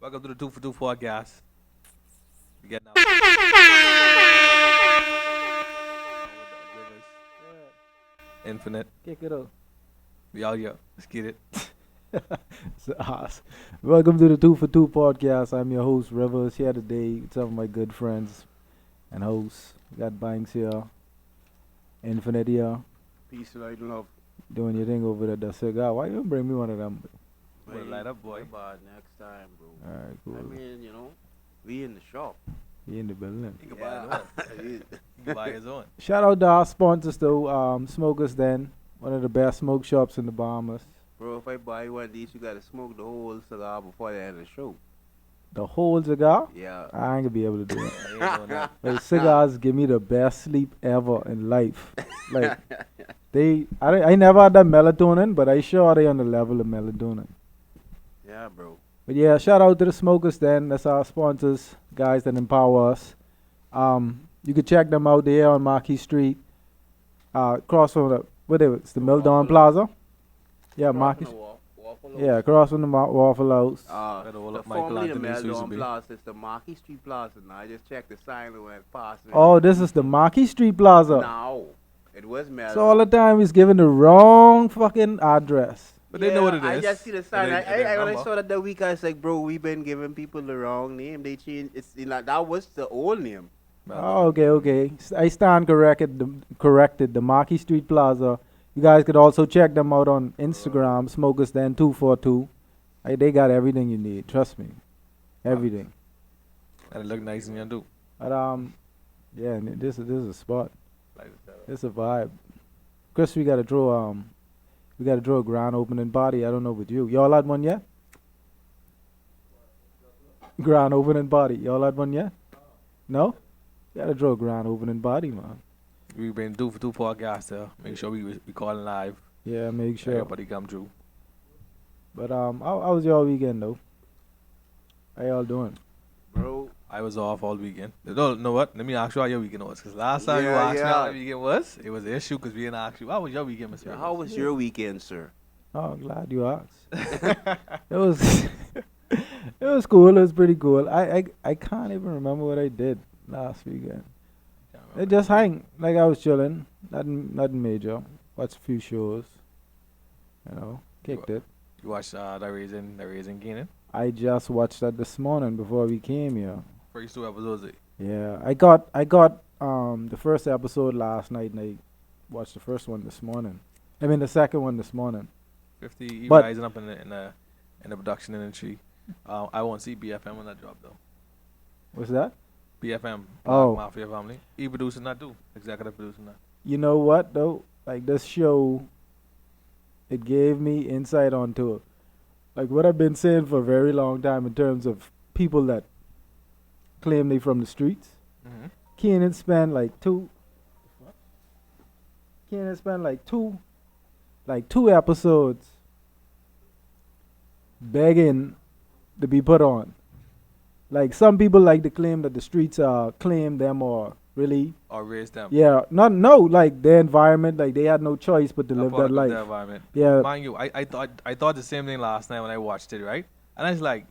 Welcome to the 2 for 2 podcast. We get now. Infinite. Kick it up. We out here. Let's get it. It's us. Welcome to the 2 for 2 podcast. I'm your host, Rivers, here today with some of my good friends and hosts. We got Bankz here, Infinite here, Peace, light, and love. doing your thing over there. The cigar. Why you don't bring me one of them? Wanna light up, boy? About next time, bro. Alright, cool. I mean, we in the shop. He in the building. He can buy his own. He can buy his own. Shout out to our sponsors though, Smokers Den, one of the best smoke shops in the Bahamas. Bro, if I buy one of these, you gotta smoke the whole cigar before the end of the show. The whole cigar? Yeah. I ain't gonna be able to do it. I ain't doing that. Like, cigars give me the best sleep ever in life. Like I never had that melatonin, but I sure they on the level of melatonin. Yeah, bro. But yeah, shout out to the Smokers Den. That's our sponsors, guys that empower us. You can check them out there on Marquis Street, across from it's the Mildon Plaza. Yeah, Marquis. Yeah, across from the Waffle House. Better roll The up Michael formerly the Anthony used to Meldon be. Plaza, it's the Marquis Street Plaza now. I just checked the sign and went past it. Oh, this is the Marquis Street Plaza. No, it was Meldon. So all the time he's giving the wrong fucking address. But they know what it is. I just see the sign. And they When I remember. saw that the week, I was like, bro, we've been giving people the wrong name. They changed. That was the old name. Oh, okay. I stand corrected. The Marquis Street Plaza. You guys could also check them out on Instagram, Smokers Den 242. They got everything you need. Trust me, everything. And it look nice in your too. But yeah, and this is a spot. Like that. It's a vibe. Chris, we gotta draw a grand opening body. I don't know with you. Y'all had one yet? Grand opening body. Y'all had one yet? No? Gotta draw a grand opening body, man. We've been 2 for 2 podcast there. Make sure we calling live. Yeah, make sure. Everybody come through. But how was your weekend though? How y'all doing? Bro, I was off all weekend. No, know what? Let me ask you how your weekend was. Because last time you Yeah, asked me yeah. how your weekend was, it was an issue because we didn't ask you. How was your weekend, Mr. how was your weekend, sir? Oh, glad you asked. It was it was cool. It was pretty cool. I can't even remember what I did last weekend. It just hang like I was chilling. Nothing major. Watched a few shows. Kicked it. You watched the Raising Keenan? I just watched that this morning before we came here. First 2 episodes. Yeah, I got the first episode last night, and I watched the first one this morning. I mean the second one this morning. 50 he But- rising up in the production industry. I won't see BFM when that drop though. What's that? BFM, Oh. Mafia Family. He producing that too. Executive producing that. You know what though? Like this show, it gave me insight onto like what I've been saying for a very long time in terms of people that claim they from the streets. Mm-hmm. Keenan spent like two episodes begging to be put on. Like some people like to claim that the streets claim them or really Or raise them. like their environment, like they had no choice but to Not live part that of their life. environment. Yeah. Mind you, I thought the same thing last night when I watched it, right? And I was like,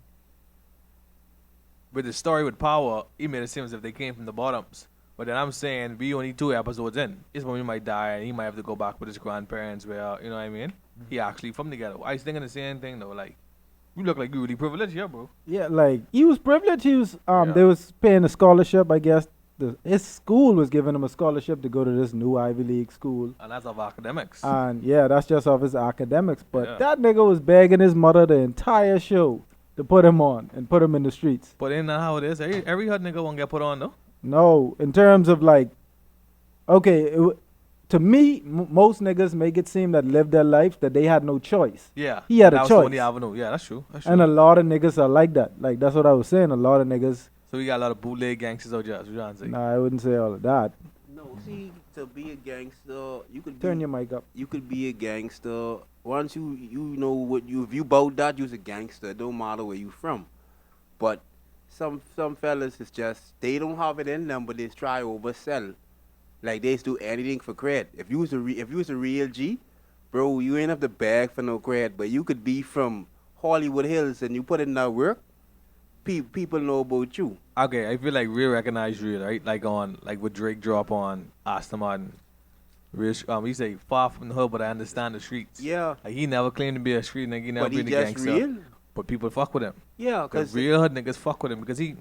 with the story with Power, he made it seem as if they came from the bottoms. But then I'm saying we only 2 episodes in. His mommy might die and he might have to go back with his grandparents where, you know what I mean? He actually from the ghetto. I was thinking the same thing though, like, you look like you really privileged here, bro. Yeah, like he was privileged. He was Yeah. they was paying a scholarship, I guess. His school was giving him a scholarship to go to this new Ivy League school. And that's of academics. And yeah, that's just off his academics. But Yeah. that nigga was begging his mother the entire show to put him on and put him in the streets. But ain't that how it is? Every hood nigga won't get put on though. No, in terms of like, okay, to me, most niggas make it seem that live their life that they had no choice. Yeah. He had a that was the choice. only avenue. Yeah, that's true. That's true. And a lot of niggas are like that. Like that's what I was saying. A lot of niggas. So we got a lot of bootleg gangsters out there. That's what you're trying to say. Nah, I wouldn't say all of that. No, see, to be a gangster, you could Turn be, your mic up. you could be a gangster. Once you know what if you bout that, you's a gangster. It don't matter where you from. But some fellas is just they don't have it in them, but they try oversell. Like they just do anything for cred. If you was a real G, bro, you ain't have to beg for no cred. But you could be from Hollywood Hills and you put in that work, people know about you. Okay, I feel like real recognize real, right? Like on like with Drake drop on Aston Martin. Real, he say far from the hood, but I understand the streets. Yeah, Like he never claimed to be a street nigga, he never but he been a just gangster. real. But people fuck with him. Yeah, Cause cause real hood niggas fuck with him because he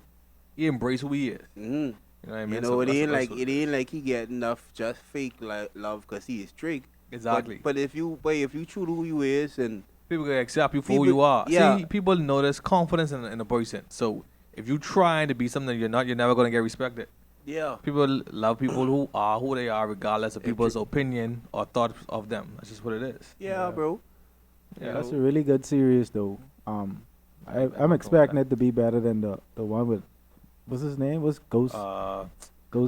embrace who he is. mhm. You know what I mean? You know, So it that's- ain't that's like what it ain't like he get enough just fake love because he is Drake. Exactly. But if you true to who you is and People can accept you for who People- you are. yeah. See, people notice confidence in a person. So if you trying to be something you're not, you're never gonna get respected. yeah, People love people who are who they are, regardless of If people's you- opinion or thoughts of them. That's just what it is. yeah, bro. Yeah. That's a really good series, though. I'm expecting it to be better than the one with, what's his name? What's Ghost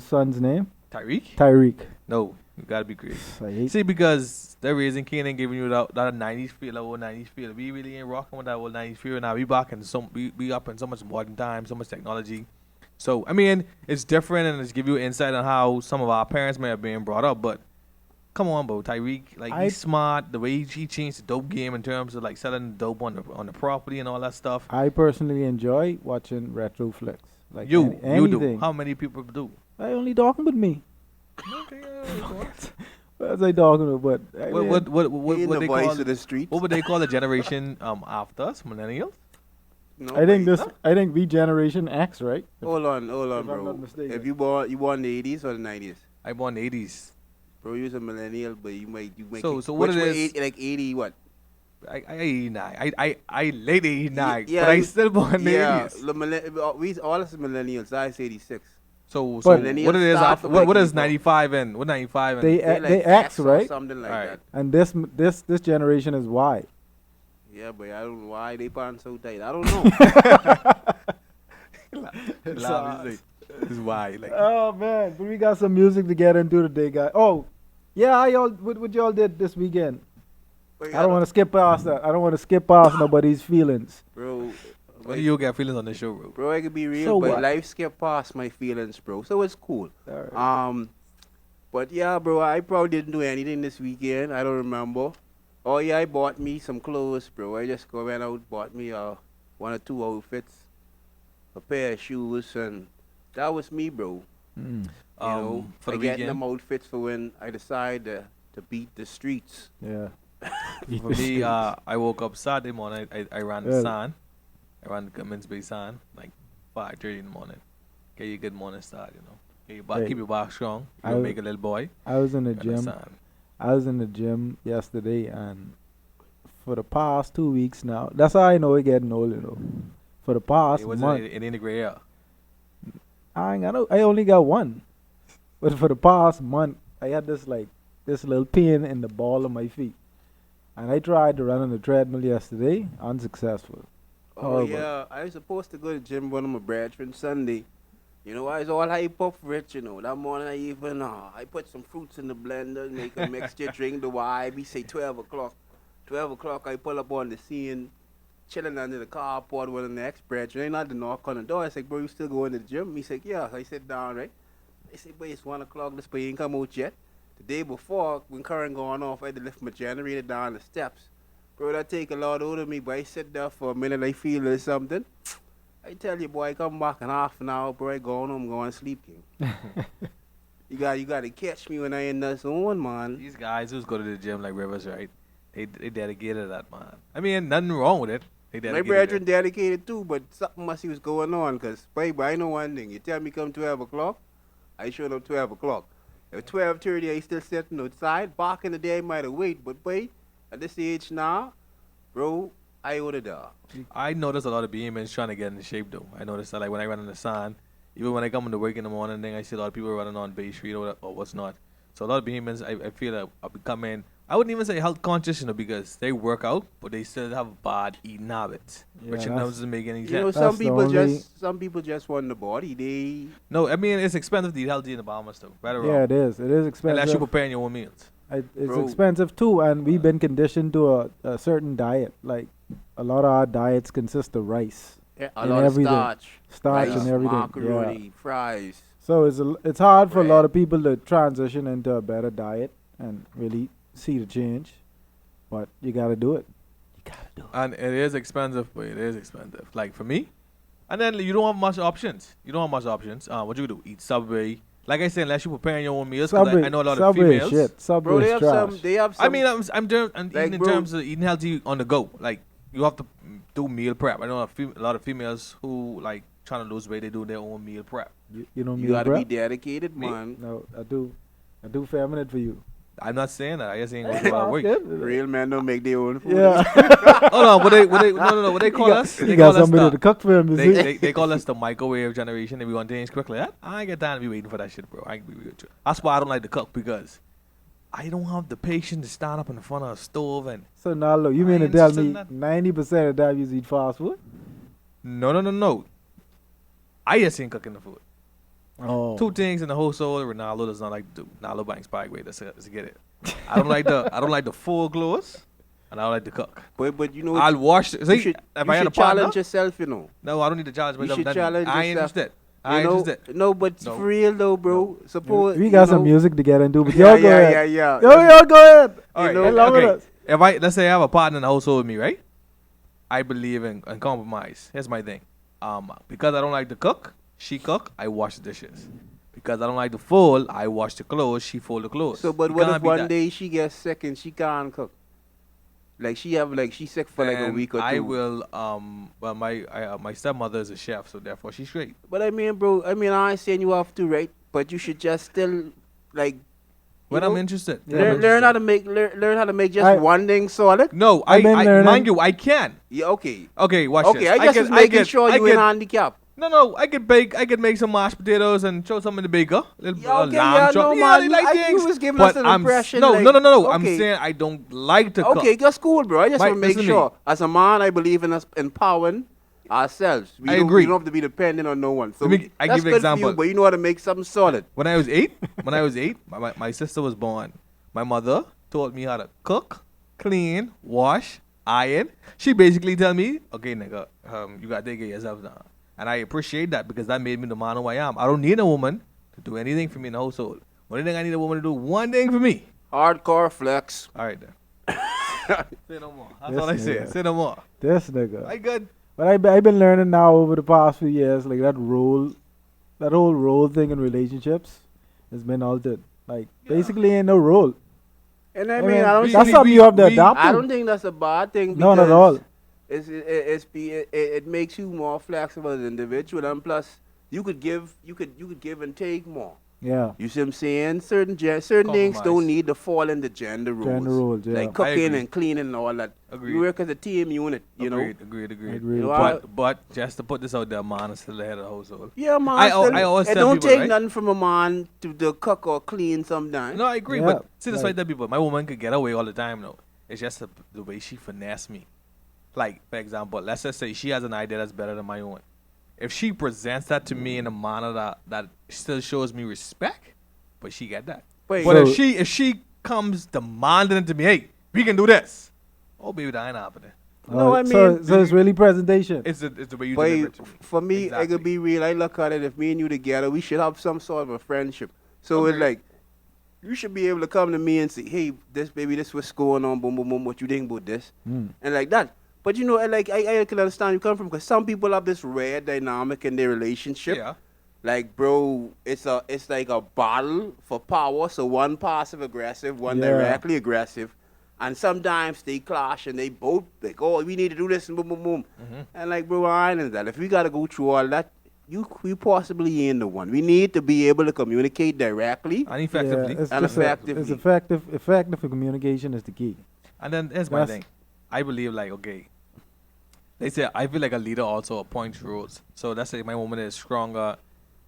Son's name? Tyreek? Tyreek. No, you gotta be crazy. I hate. See, because the reason King ain't giving you that 90s feel, that old 90s feel. We really ain't rocking with that old 90s feel now. We back in we up in so much modern time, so much technology. So I mean, it's different and it's give you insight on how some of our parents may have been brought up. But come on, bro, Tyreek, like he's smart. The way he changed the dope game in terms of like selling dope on the property and all that stuff. I personally enjoy watching retro flicks. Like You anything. do. How many people do? I only talking with me. Okay, What was I talking about? But I mean, what He in the they voice call of the streets. what would they call the generation after us, millennials? No, I think but- I think we Generation X, right? Hold on, if I'm bro. not mistaken. If you born the 80s or the 90s, I born 80s. bro, you was a millennial, but you make So what which it way, is- like 80 what? I 89. I late 89, Yeah, but I you- still born Yeah, 80s. we all us millennials. I say 86. So But- what it is Millennials after, start what is from like 95 and what 95 and They X, or right? something like Alright. that. And this generation is Y. Yeah, but I don't know why they pants so tight. I don't know. This is why like Oh man, but we got some music to get into today, guys. Oh, yeah, how y'all what y'all did this weekend? But I don't want to skip past that. I don't want to skip past nobody's feelings. bro. what do you get feelings on the show, bro? Bro, I can be real, So but what? life skip past my feelings, bro. So it's cool. Alright. But yeah, bro, I probably didn't do anything this weekend. I don't remember. Oh yeah, I bought me some clothes, bro. I just went out, bought me one or two outfits, a pair of shoes, and that was me, bro. Mm, You know, For I the get them weekend, outfits for when I decide to beat the streets. yeah. for me, I woke up Saturday morning. I ran the Yeah. sun. I ran the Cummins Bay sun like 5:30 in the morning. Get you a good morning start, you know. Get your back, Hey, keep your back strong. I You was- make a little boy. I was in the Got the gym. sun. I was in the gym yesterday, and for the past 2 weeks now, that's how I know we're getting old, you know. For the past It was month, in the gray air. I only got one, but for the past month, I had this little pain in the ball of my feet, and I tried to run on the treadmill yesterday, unsuccessful. Oh Horrible. yeah, I was supposed to go to the gym one of my brethren Sunday. You know, I was all hype up for it, you know. That morning I even, I put some fruits in the blender, make a mixture, drink the wine. We say 12 o'clock. 12 o'clock, I pull up on the scene, chilling under the carport with the next brethren. Ain't nothing knock on the door. I said, bro, you still going to the gym? He said, yeah. So I sit down, right? I said, boy, it's 1 o'clock, this boy ain't come out yet. The day before, when current going off, I had to lift my generator down the steps. Bro, that take a lot out of me, but I sit there for a minute, I feel there's something. I tell you, boy, I come back in half an hour, bro, I go home, going to sleep, king. You got to catch me when I in that zone, man. These guys who's go to the gym like Rivers, right? They dedicated to that, man. I mean, nothing wrong with it. They My dedicated. brethren dedicated too, but something must was going on, because, baby, I know one thing. You tell me come 12 o'clock, I showed up 12 o'clock. At 12:30, I still sitting outside. Back in the day, I might have waited, but, boy, at this age now, bro, I ought to die. I noticed a lot of BMs trying to get in shape though. I noticed that like when I run in the sun, even when I come into work in the morning, then I see a lot of people running on Bay Street or what's not. So a lot of BMs, I feel that are becoming, I wouldn't even say health conscious, you know, because they work out, but they still have bad eating habits, Yeah, which that's- doesn't make any You know, sense. That's some the people only- some people just want the body. They No, I mean it's expensive to eat healthy in the Bahamas though. Right or Yeah, wrong? it is. It is expensive. Unless you're preparing your own meals. It's Bro. expensive too, and we've been conditioned to a certain diet. Like a lot of our diets consist of rice, a And lot everything. of starch, rice, and everything. macaroni, Yeah. fries. So it's hard for a lot Bread. of people to transition into a better diet and really see the change. But you gotta do it. You gotta do it. And it is expensive, but it is expensive. Like for me, And then you don't have much options. What you do? Eat Subway. Like I said, unless you're preparing your own meals. 'Cause Subway, I know a lot of Subway females. shit. Bro, Subway they is have trash. some. They have some. I mean, I'm Like, eating in bro- terms of eating healthy on the go. Like you have to do meal prep. I know a lot of females who like trying to lose weight. They do their own meal prep. You know you meal gotta prep? be dedicated, Me? man. No, I do. I do feminine for you. I'm not saying that. I just ain't gonna do all work. Real men don't make their own food. Yeah. Hold on, what they call us? You They got call us somebody the, to cook for him, you see? they call us the microwave generation. And we want things quickly. I ain't got time to be waiting for that shit, bro. I ain't be with you. That's why I don't like to cook because I don't have the patience to stand up in front of a stove and So now look, you I mean to ain't tell interested me in that. 90% of the time you eat fast food? no. I just ain't cooking the food. Oh. Two things in the whole soul Ronaldo does not like to do. Ronaldo Bankz Spygway. Let's get it. I don't like the full clothes, and I don't like to cook. But you know, I'll wash. you See, should, if you I had a should partner, challenge yourself, you know. no, I don't need to challenge You myself. should Nothing. challenge I ain't yourself. interested. I ain't You know, interested. no, but No. for real though, bro. Suppose We got you some know- music to get into, but Yeah, y'all go ahead. yeah. Y'all go ahead. All right, know, I love okay. it. If I let's say I have a partner in the household with me, right? I believe in compromise. Here's my thing. Because I don't like to cook, she cook. I wash the dishes. Because I don't like to fold, I wash the clothes. She fold the clothes. So, but You what can't if be one that. day she gets sick and she can't cook? Like she's sick for like a And week or two. I will. Well, my stepmother is a chef, so therefore she's great. But I mean, bro, I ain't saying you have to, right? But you should just still like. When you I'm know, interested. learn how to make learn how to make just I- one thing solid. No, I've been learning. mind you, I can. Yeah, okay. Okay, watch Okay, this. I just was making sure you in handicap. No, I could bake. I could make some mashed potatoes and throw some in the baker. Little Yeah, okay, lamb yeah, chop. no, Yeah, they man, like you things. was giving but us an I'm impression, no, like, no. I'm okay. saying I don't like to cook. Okay, that's cool, bro. I just Mike, want to make listen to me. sure. As a man, I believe in us empowering ourselves. I agree. We don't have to be dependent on no one. So I that's give you good example. for you, but you know how to make something solid. When I was eight, my sister was born. My mother taught me how to cook, clean, wash, iron. She basically tell me, okay, nigga, you gotta take care of yourself now. And I appreciate that because that made me the man who I am. I don't need a woman to do anything for me in the household. Only thing I need a woman to do one thing for me. Hardcore flex. All right then. Say no more. That's Yes, all I say. nigga. Say no more. This nigga. I good. But I've been learning now over the past few years, like that whole role thing in relationships has been altered. Like, basically ain't no role. And I I mean, mean, I don't. we- that's think, something you have to we- adapt to. I don't think that's a bad thing. No, not at because all. it makes you more flexible as an individual, and plus you could give and take more. Yeah. You see what I'm saying? Certain things Compromise. don't need to fall into gender roles. Gender roles, yeah. Like I cooking agree. and cleaning and all that. Agreed. You work as a team unit, you know. Agreed. Agreed. You know, But just to put this out there, man is still the head of the household. Yeah, man. I always it tell don't people, take right? nothing from a man to cook or clean sometimes. No, I agree, Yeah, but see, that's why I like- tell people, my woman could get away all the time, though. It's just the way she finesse me. Like, for example, let's just say she has an idea that's better than my own. If she presents that to me in a manner that still shows me respect, but she get that. Wait, But So- if she comes demanding it to me, hey, we can do this. Oh, baby, that ain't happening. No, I so mean- it's really presentation. It's the way you But deliver it to me. for me, I Exactly. could be real. I look at it, if me and you together, we should have some sort of a friendship. So it's Agreed. like, you should be able to come to me and say, hey, this what's going on, boom, boom, boom, what you think about this? Mm. And like that. But you know, I can understand where you come from, because some people have this rare dynamic in their relationship. Yeah. Like, bro, it's like a battle for power. So one passive aggressive, one Yeah. directly aggressive. And sometimes they clash and they both like, oh, we need to do this and boom, boom, boom. Mhm. And like, bro, I ain't into that. If we gotta go through all that, you possibly ain't the one. We need to be able to communicate directly. And effectively. Yeah, it's And just a- effectively. it's effective communication is the key. And then here's my That's- thing. I believe like, okay, they say I feel like a leader also appoints rules. So let's say my woman is stronger.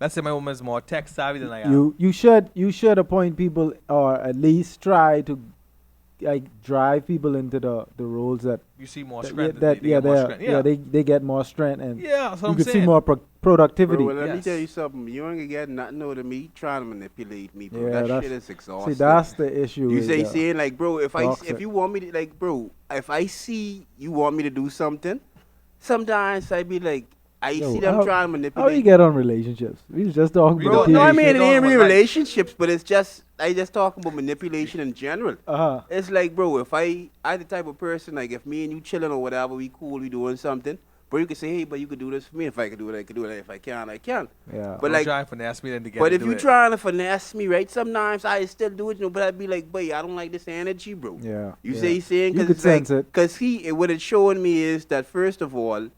Let's say my woman is more tech savvy than I am. You should appoint people, or at least try to like drive people into the roles that You see more that- strength. that they get more strength. Yeah. they get more strength, and Yeah, that's what you I'm can saying. see more productivity. Bro, well, let me Yes. tell you something. You ain't gonna get nothing out of me trying to manipulate me, bro. Yeah, that that's- shit is exhausting. See, that's the issue. You is say the- saying like, bro, if toxic. you want me to like, bro, if I see you want me to do something, sometimes I be like, I Yo, see them how- trying to How manipulate. you get on relationships? We was just talking We about don't- No, I Yeah, mean you it don't ain't know really what life- relationships, but it's just I just talking about manipulation in general. uh-huh. It's like, bro, if I the type of person like if me and you chilling or whatever, we cool, we doing something. But you can say, hey, but you could do this for me. If I could do it, I could do it. If I can, I can. Yeah. But Don't like, try and finesse me then to get but to if do you it. trying to finesse me, right? Sometimes I still do it, but I'd be like, boy, I don't like this energy, bro. Yeah. You yeah. say he's saying You because could it's like, sense it. because what it's showing me is that first of all,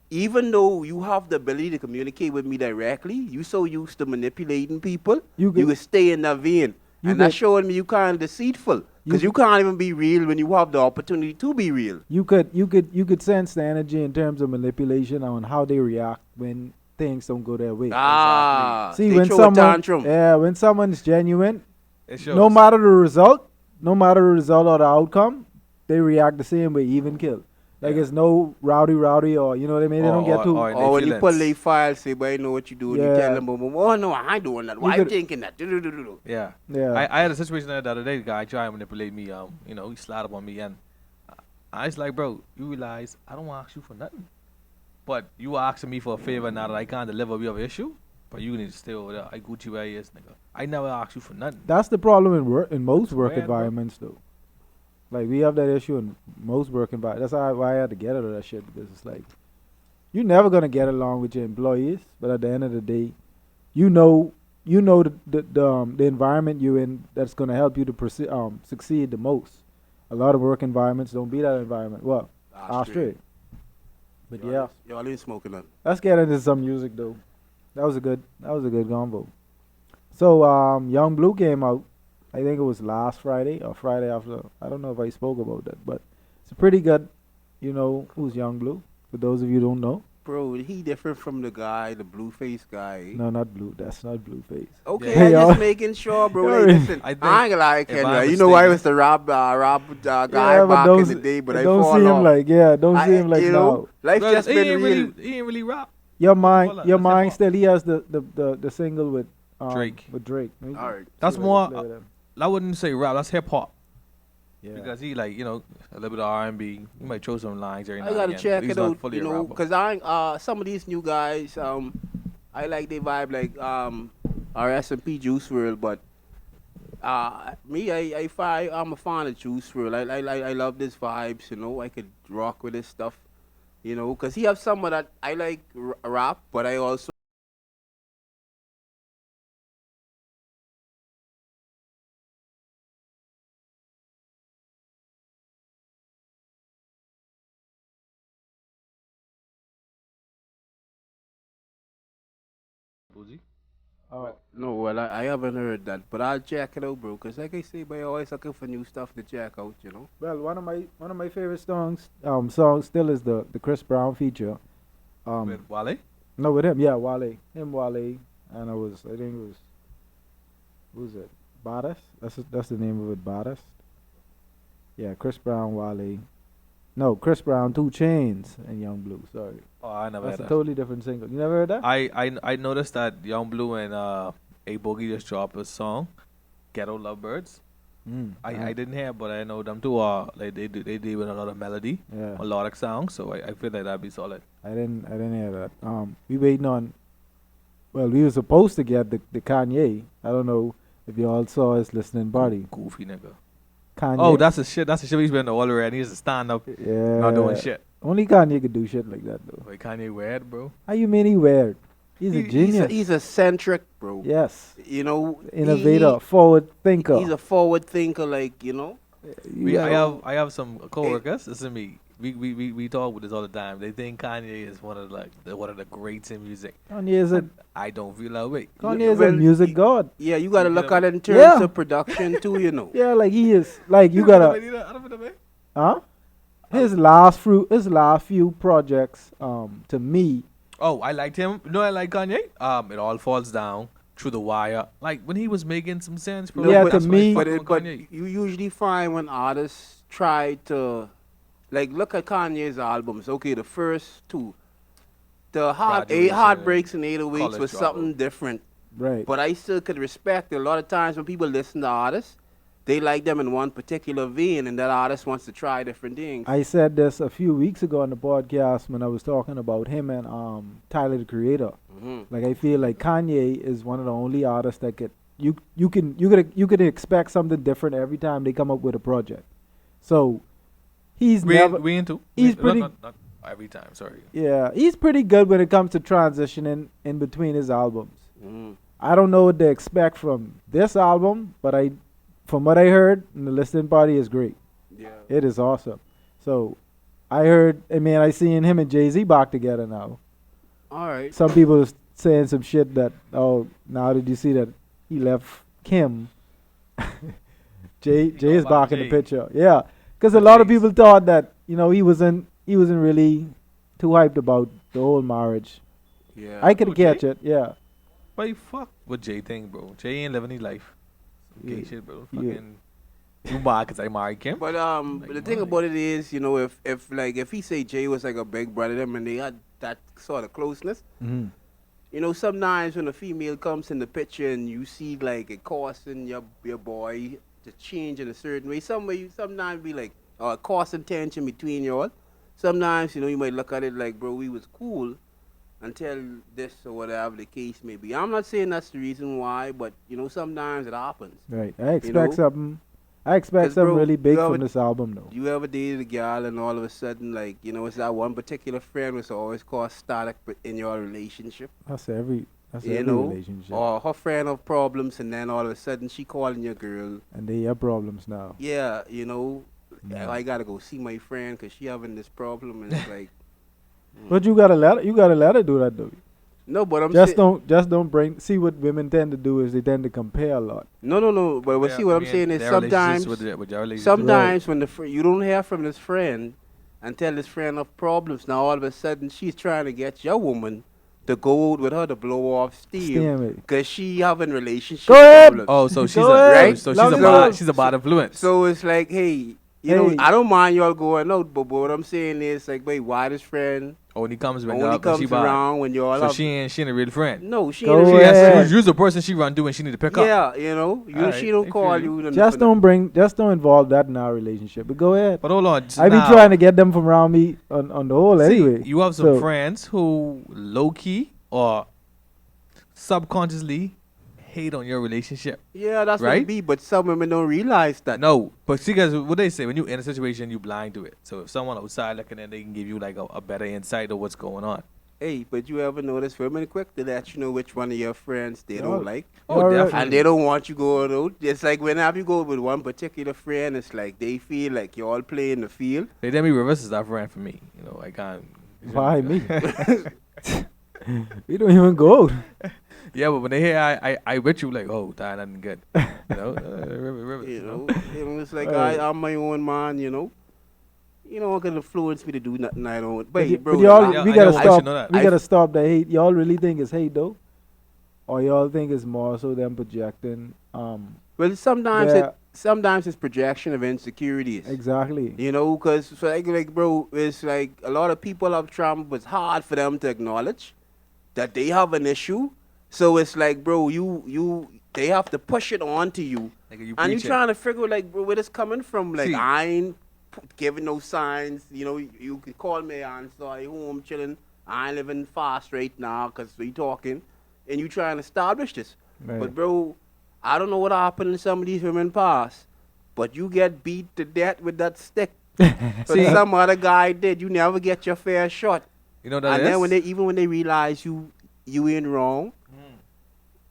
even though you have the ability to communicate with me directly, you so used to manipulating people, You you could- could stay in that vein. you And that's could- showing me you kind of deceitful. Because You you can't even be real when you have the opportunity to be real. You could sense the energy in terms of manipulation on how they react when things don't go their way. Ah, See, they when throw a someone, tantrum. when someone's genuine, It shows. no matter the result or the outcome, they react the same way, even kill. Like Yeah. it's no rowdy or you know what I mean. They don't get too. or- Or when you pull feelings. their file, say, but I know what you do. And you Yeah. tell them, oh, no, I ain't doing that. Why you could- thinking that? Do-do-do-do-do. Yeah. Yeah. I had a situation the other day. The guy tried to manipulate me. You know, he slid up on me, and I was like, bro, you realize I don't want to ask you for nothing, but you asking me for a favor now that I can't deliver. We have an issue, but you need to stay over there. I Gucci where he is, nigga. I never asked you for nothing. That's the problem in most work Weird, bro. environments, though. Like we have that issue in most work environments. That's why I had to get out of that shit, because it's like you're never gonna get along with your employees, but at the end of the day, you know the environment you're in that's gonna help you to succeed the most. A lot of work environments don't be that environment. Well, straight. But yeah, Y'all ain't smoking nothing. let's get into some music though. That was a good combo. So Young Blue came out. I think it was last Friday or Friday after. I don't know if I spoke about that, but it's a pretty good. You know who's Young Blue? For those of you who don't know, Bro, he different from the guy, the blue face guy. no, not Blue. That's not Blueface. Okay, Hey, I'm y'all. just making sure, bro. Y'all Hey, really- listen, I I, think ain't gonna lie, if Ken. I'm You know I mistaken- was the Rob guy Yeah, but back don't in the s- day, but I don't fall see him off. like don't see him like you now. know, life Bro, just he been ain't real. He ain't really rap. Your Hold mind, on, your let's mind hip-hop. still. He has the single with Drake. With Drake. Let me All right. That's see if I more- can play them. I wouldn't say rap. That's hip hop. Yeah. Because he like, you know, a little bit of R&B. He might throw some lines every now I and gotta again, check but he's it not out, fully you a know, rapper. because I some of these new guys, I like their vibe, like our S&P Juice World, but me, I'm a fan of Juice World. I love this vibes, you know. I could rock with this stuff, you know, because he have some of that. I like rap, but I also Boozy? Oh, no. Well, I haven't heard that, but I'll check it out, bro. Because like I say, I always looking for new stuff to check out, you know. well, one of my favorite songs still is the Chris Brown feature. With Wale? No, with him, yeah, Wale, and I think it was, who's it? Baddest. That's the name of it, Baddest. Yeah, Chris Brown, Wale. No, Chris Brown, 2 Chainz, and Young Blue. Sorry, Oh, I never that's heard a that. totally different single. You never heard that? I noticed that Young Blue and A Boogie just dropped a song, Ghetto Lovebirds. I didn't hear, but I know them two are like they do with a lot of melody, Yeah, melodic sounds. So I feel like that'd be solid. I didn't hear that. We waiting on. Well, we were supposed to get the Kanye. I don't know if you all saw his listening party. Goofy nigga. Kanye. Oh, that's the shit. That's the shit he's been already. He's a stand up, yeah. not doing shit. Only Kanye could do shit like that, though. Like Kanye weird, bro. How you mean he weird? He's a genius. He's eccentric, bro. Yes, You know, innovator, forward thinker. He's a forward thinker, like, you know. I have some coworkers. Listen to me. We talk with this all the time. They think Kanye is one of the greats in music. Kanye is a I don't feel that way. Kanye is a Well, music god. Yeah, you gotta You look know, at it in terms Yeah. of production too, you know. Yeah, like he is. Like you gotta. I don't feel that way. Huh? His last few projects, to me, Oh, I liked him. You know, I like Kanye. It all falls down through the wire. Like when he was making some sense. Bro. Yeah, That's to why I me- fuck But with but Kanye. you usually find when artists try to, like, look at Kanye's albums. Okay, the first two, the Graduation, Heartbreaks and 808s College was Dropout. something different. right? But I still could respect it. A lot of times when people listen to artists, they like them in one particular vein, and that artist wants to try different things. I said this a few weeks ago on the podcast when I was talking about him and Tyler the Creator. Mhm. Like I feel like Kanye is one of the only artists that you could expect something different every time they come up with a project. So he's never We into. he's we- pretty- not Every time, sorry. Yeah, he's pretty good when it comes to transitioning in between his albums. Mm. I don't know what to expect from this album, but from what I heard, the listening party is great. Yeah. It is awesome. So I seen him and Jay-Z back together now. All right. Some people was saying some shit that, oh, now did you see that he left Kim? Jay is about back in the Jay. picture. Yeah, because a The lot of Jays. people thought that, he wasn't really too hyped about the whole marriage. Yeah. I could Who, catch Jay? it, yeah. But you fuck with Jay thing, bro. Jay ain't living his life. Some gay Yeah. shit, bro. Yeah. Fucking. You mad because I married Kim? But Like, the thing why? about it is, if he say Jay was like a big brother to them and they had that sort of closeness, Mm-hmm. sometimes when a female comes in the picture and you see like it causing your boy to change in a certain way, sometimes be like causing tension between y'all. Sometimes you might look at it like, bro, we was cool until this or whatever the case may be. I'm not saying that's the reason why, but sometimes it happens. Right. I expect know? something. I expect 'Cause, something bro, really big you from ever- this album, though. You ever dated a girl and all of a sudden, like, it's that one particular friend was always cause static in your relationship, That's every you every know? relationship. Or her friend have problems and then all of a sudden she calling your girl. And they have problems now. Yeah, Yeah. I gotta go see my friend because she having this problem. And it's like, But you gotta let her do that, though. no, but I'm Just saying, don't bring. See what women tend to do is they tend to compare a lot. no. But see what I'm saying is Their relationships sometimes, with your relationship. sometimes when you don't hear from this friend until this friend have problems, now all of a sudden she's trying to get your woman to go out with her to blow off steam Damn it. because she having relationship Go ahead. problems. Oh, so she's Go a ahead. Right? so Love she's a you. bad she's a bad influence. So it's like, hey, Hey. I don't mind y'all going out, but what I'm saying is like, wait, why this friend when he comes when only y'all when she comes bad. around when y'all So have, she ain't a real friend. no, she Go ain't. She ahead. has to use the person she run to and she need to pick up. Yeah, Alright, she don't I call feel you. you. Just don't involve that in our relationship. But go ahead. But hold on. I be trying to get them from around me on the whole See, anyway. you have some So- friends who low key or subconsciously hate on your relationship. Yeah, that's what Right? it be. But some women don't realize that. No, but see, guys, what they say when you in a situation, you blind to it. So if someone outside looking in, they can give you like a better insight of what's going on. Hey, but you ever notice women quick to let you know which one of your friends they Yeah. don't like, You Oh, already- definitely. and they don't want you going out. It's like whenever you go with one particular friend, it's like they feel like you all play in the field. They then me reverses that friend for me. I can't. Why me? We don't even go out. Yeah, but when they hear I with you, like, oh, that nothing good. Rivers, It's like Right. I'm my own man. It can influence me to do nothing I don't. But, But y- bro, but y'all, Yeah, we I gotta know, I stop. should know that. We gotta stop the hate. Y'all really think it's hate though, or y'all think it's more so them projecting? well, sometimes Yeah. sometimes it's projection of insecurities. Exactly. Because bro, it's like a lot of people have trauma, but it's hard for them to acknowledge that they have an issue. So it's like, bro, they have to push it onto you, Nigga, you and you preaching. trying to figure like, bro, where it's coming from. Like See. I ain't giving no signs. You could call me and say, home chilling. I ain't living fast right now because we talking, and you trying to establish this. Right. But bro, I don't know what happened in some of these women past, but you get beat to death with that stick. But See. some other guy did. You never get your fair shot. You know what that And then is? when they realize you ain't wrong,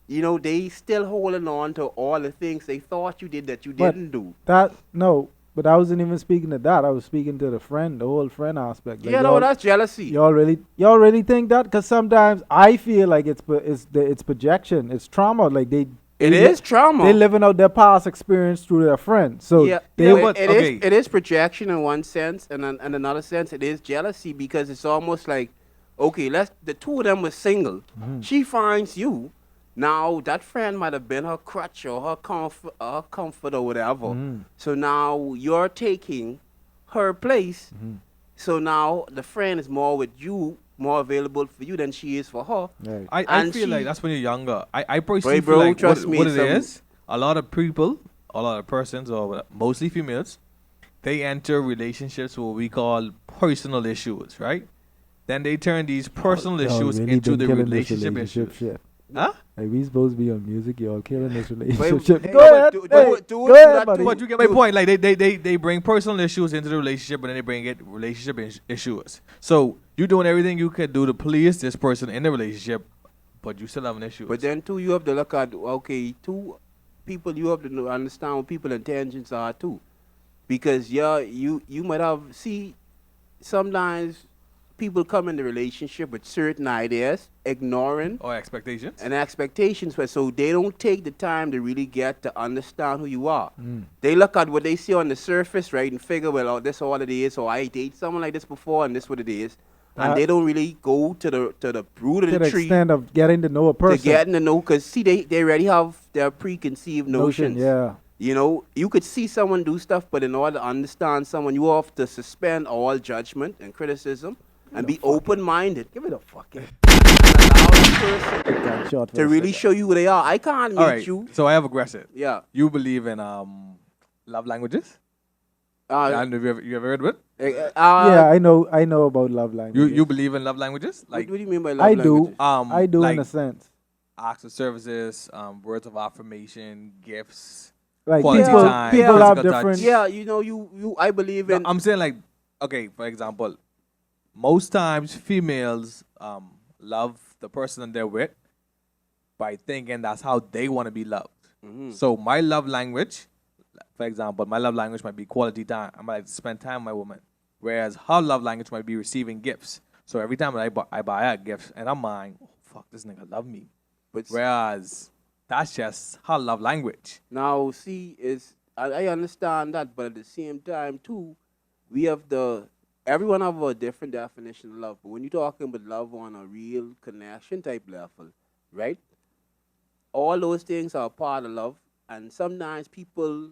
they still holding on to all the things they thought you did that you But- didn't do. But I wasn't even speaking to that. I was speaking to the whole friend aspect. Like, Yeah, no, that's jealousy. y'all really think that? Because sometimes I feel like it's projection, it's trauma. Like It they is trauma. They living out their past experience through their friends. So yeah, they yeah, would. it is projection in one sense, and in another sense, it is jealousy because it's almost like, okay, the two of them were single. Mhm. She finds you. Now that friend might have been her crutch or her comfort or whatever. Mhm. So now you're taking her place. Mhm. So now the friend is more with you, more available for you than she is for her. Right. I And feel like she- that's when you're younger. I personally Right, feel bro, like trust me, what it some- is, a lot of people, a lot of persons, or mostly females, they enter relationships what we call personal issues, right? Then they turn these personal Y'all issues really into been the killing this relationship issues. shit. Huh? Like we supposed to be on music, y'all killing this But- relationship. hey, Go but ahead, do hey, it- do go ahead, that buddy. too. But you get my point. Like they bring personal issues into the relationship, but then they bring it relationship issues. So you doing everything you could do to please this person in the relationship, but you still having issues. But then too, you have to look at two people. You have to understand what people's intentions are too, because you might have sometimes people come in the relationship with certain ideas, ignoring or expectations. and expectations, but so they don't take the time to really get to understand who you are. Mm. They look at what they see on the surface, right, and figure, well, oh, this all it is. So I date someone like this before, and this what it is. And they don't really go to the root of To the the tree extent of getting to know a person. to getting to know, because see, they already have their preconceived notions. Yeah. You know, you could see someone do stuff, but in order to understand someone, you have to suspend all judgment and criticism and be open-minded. Give it a fucking. And allow the person Gunshot for to a really second. show you who they are. I can't All meet right. you. So I have a question. Yeah. You believe in love languages? Uh, And have you ever heard of it? Yeah, I know about love languages. You believe in love languages? what Like do you mean by love I do. languages? I do like in a sense. acts of services, words of affirmation, gifts. Like quality people, time, people have physical touch. different. Yeah, you know, you I believe No, in. I'm saying like, okay, for example, most times females love the person they're with by thinking that's how they want to be loved. Mhm. So my love language, for example, my love language might be quality time. I might like to spend time with my woman. Whereas her love language might be receiving gifts. So every time that I buy her gifts and I'm mine, oh, fuck, this nigga love me. But Whereas that's just her love language. now, see, I understand that, but at the same time, too, we have everyone have a different definition of love. But when you're talking about love on a real connection type level, right? All those things are part of love, and sometimes people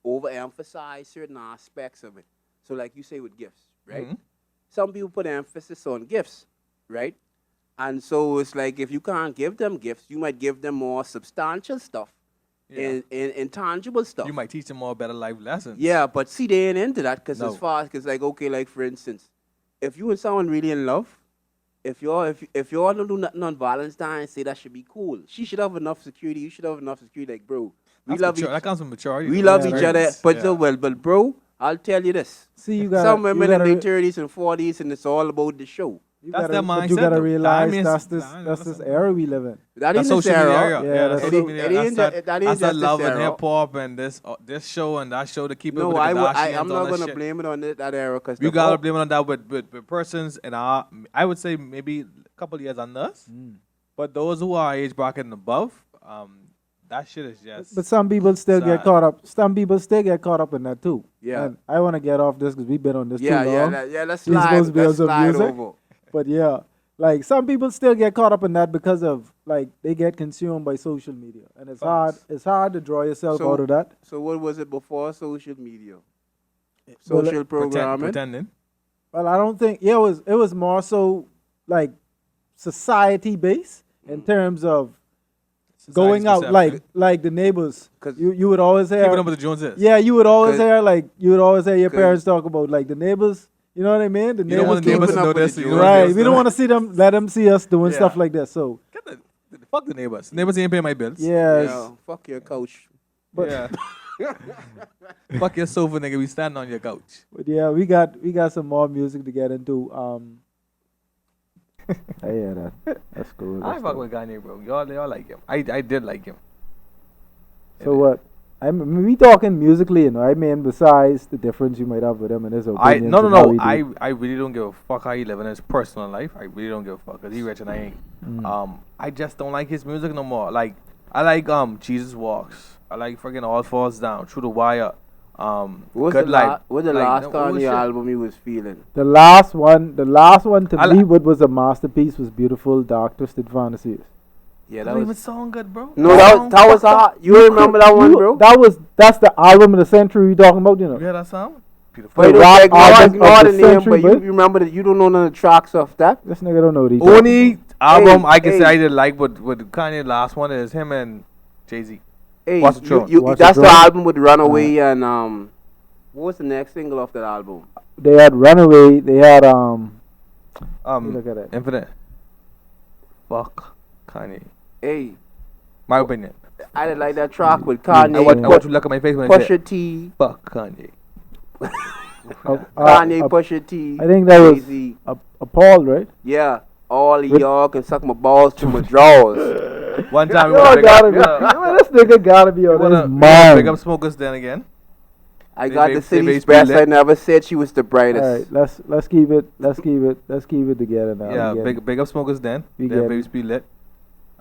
overemphasize certain aspects of it. So, like you say with gifts, right? Mhm. Some people put emphasis on gifts, right? And so it's like if you can't give them gifts, you might give them more substantial stuff Yeah. and intangible stuff. You might teach them more better life lessons. Yeah, but see, they ain't into that because No. as far as, like, okay, like for instance, if you and someone really in love, if y'all don't do nothing on Valentine's, say that should be cool. She should have enough security. You should have enough security. Like, bro, we That's love mature. each, That comes from maturity. we though. love Yeah, each right. other. But Yeah. so well, but bro, I'll tell you this. See, you got Some women in their 30s and 40s, and it's all about the show. That's their You mindset, gotta though. realize Time is- that's time this is- era we live in. That That's ain't this social media era. era. Yeah, Yeah, that's that's it social ain't- media. it That's ain't that, that- that ain't that's that just this love and era. hip hop and this show and that show to keep it No, with the I'm Kardashians, all not that gonna shit. blame it on that era because You gotta blame it on that with persons and I would say maybe a couple of years under us. But those who are age bracket and above, that shit is just. But some people still get sad. caught up. Some people still get caught up in that too. Yeah. And I want to get off this because we've been on this yeah, too yeah, long. let's We're slide, supposed to be on let's some slide music. over. But yeah, like some people still get caught up in that because of like they get consumed by social media, and it's hard. Facts. It's hard to draw yourself So- out of that. So what was it before social media? Well, Social programming. Pretending. Well, I don't think. Yeah, it was more so like society based in terms of going Society's out perception. like the neighbors. 'Cause- You would always hear. Keeping up with the Joneses. Yeah, you would always 'Cause- hear your 'cause- parents talk about like the neighbors. You know what I mean? The You don't want the keeping neighbors to up know with this. the You Joneses. don't want the Right. neighbors We to don't know- want to see them. Let them see us doing Yeah. stuff like that. So Get fuck the neighbors. Neighbors ain't paying my bills. yes, Yeah, fuck your coach. but Yeah. Fuck your sofa, nigga. We standing on your couch. But yeah, we got some more music to get into. Yeah, that's cool. I That's fuck cool. with Kanye, bro. Y'all like him. I did like him. So what? We talking musically, you know. I mean, besides the difference you might have with him and his opinions. and how he do. I really don't give a fuck how he live in his personal life. I really don't give a fuck because he rich and I ain't. Mm. I just don't like his music no more. Like I like Jesus Walks. I like freaking All Falls Down, Through the Wire. What's Good the Life. what's the Like, last no Kanye bullshit. album you was feeling? The last one to I me, li- what was a masterpiece was Beautiful Dark Twisted Fantasies. Yeah, That that don't even was. sound good, bro. No, that was hard. You remember that one, bro? That's the album of the century we talking about, you know. You hear that sound? Beautiful. But the rock album ignore of the the name, century, but you bro. remember that you don't know none of the tracks off that. This nigga don't know these. Only album Hey, I can say hey. I did like with Kanye last one is him and Jay-Z. Hey, Watch the Throne. Watch the that's the Throne. album with Runaway and what was the next single off that album? They had Runaway. They had Look at that. Infinite. Fuck Kanye. Hey, My opinion. I didn't like that track with I Kanye. want you to look at my face when I say Pusha T. fuck Kanye. Kanye, Pusha T. I think that was Jay-Z. a Paul, right? Yeah. All of y'all can suck my balls to my drawers. One time we Yo, want to gotta be. Man, this nigga gotta be on his pick mind. up smokers then again. I They got ba- the they city's basically best. lit. I never said she was the brightest. All right, let's keep it together now. Yeah, We get- big up smokers then. We Then get baby be lit.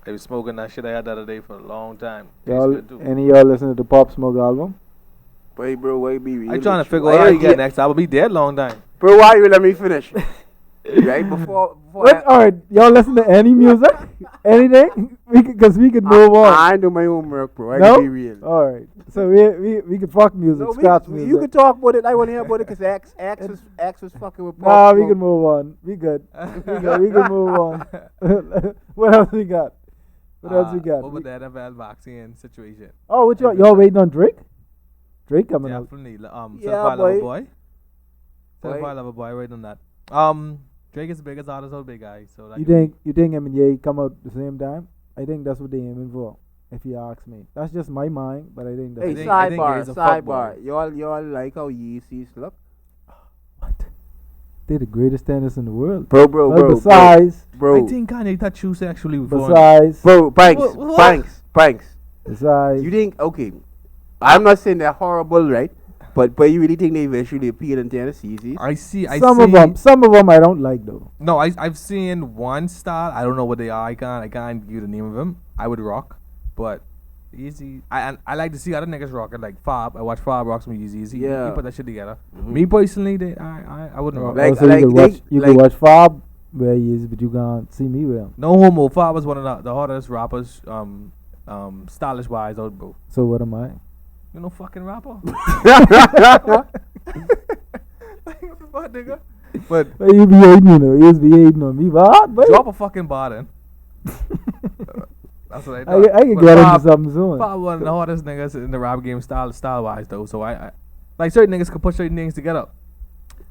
I was smoking that shit I had the other day for a long time. Tastes Y'all, good too. any of y'all listen to the Pop Smoke album? Wait, bro, wait, be real. I trying to with you. figure out how you get next album. Be dead long time. Bro, why you let me finish? Right before What? All right, y'all listen to any music, anything? Because we could move on. I do my homework, bro. I No? can be real. All right, so we could fuck music, No, scratch music. you can talk about it. I want to hear about it because X was fucking with Pop Nah, we Smoke. can move on. We good. We can move on. What else we got? What else we got? What about the NFL vaccine situation? Oh, what y'all waiting on Drake? Drake coming out. Definitely. Yeah, Certified Lover boy. Boy. Boy. Certified Lover Boy, right on that. Drake is the biggest artist out big guy. So that You could be- think him and Ye come out the same time? I think that's what they aiming for. If you ask me, that's just my mind, but I think that's Hey, I think sidebar, he's a fuckboy. sidebar. Y'all like how Yeezys look? what? They're the greatest tennis in the world. Bro, Well, besides, bro. I think Kanye touched you sexually before. besides, Bro, Bankz, What? Bankz. besides, You think, okay, I'm not saying they're horrible, right? But you really think they eventually appeal in tennis Yeezys? I see. some of them I don't like though. No, I've seen one style. I don't know what they are. I can't give you the name of them. I would rock, but Yeezy. I like to see other niggas rock it. Like Fab. I watch Fab rock some Yeezys. He Yeah. put that shit together. Mhm. Me personally, I wouldn't rock. Like- Also, you could they- watch, you like- could watch Fab where he is, but you can't see me where. No homo. Fab was one of the hardest rappers. Stylish wise out, bro. So what am I? You know, fucking rapper. What, nigga? But Well, you be hating, you know. You be hating on me, but boy, drop a fucking bar then. That's what I I thought. can But get Fab- into something soon. Fab one of the hardest niggas in the rap game style wise though. So I like certain niggas could put certain things together.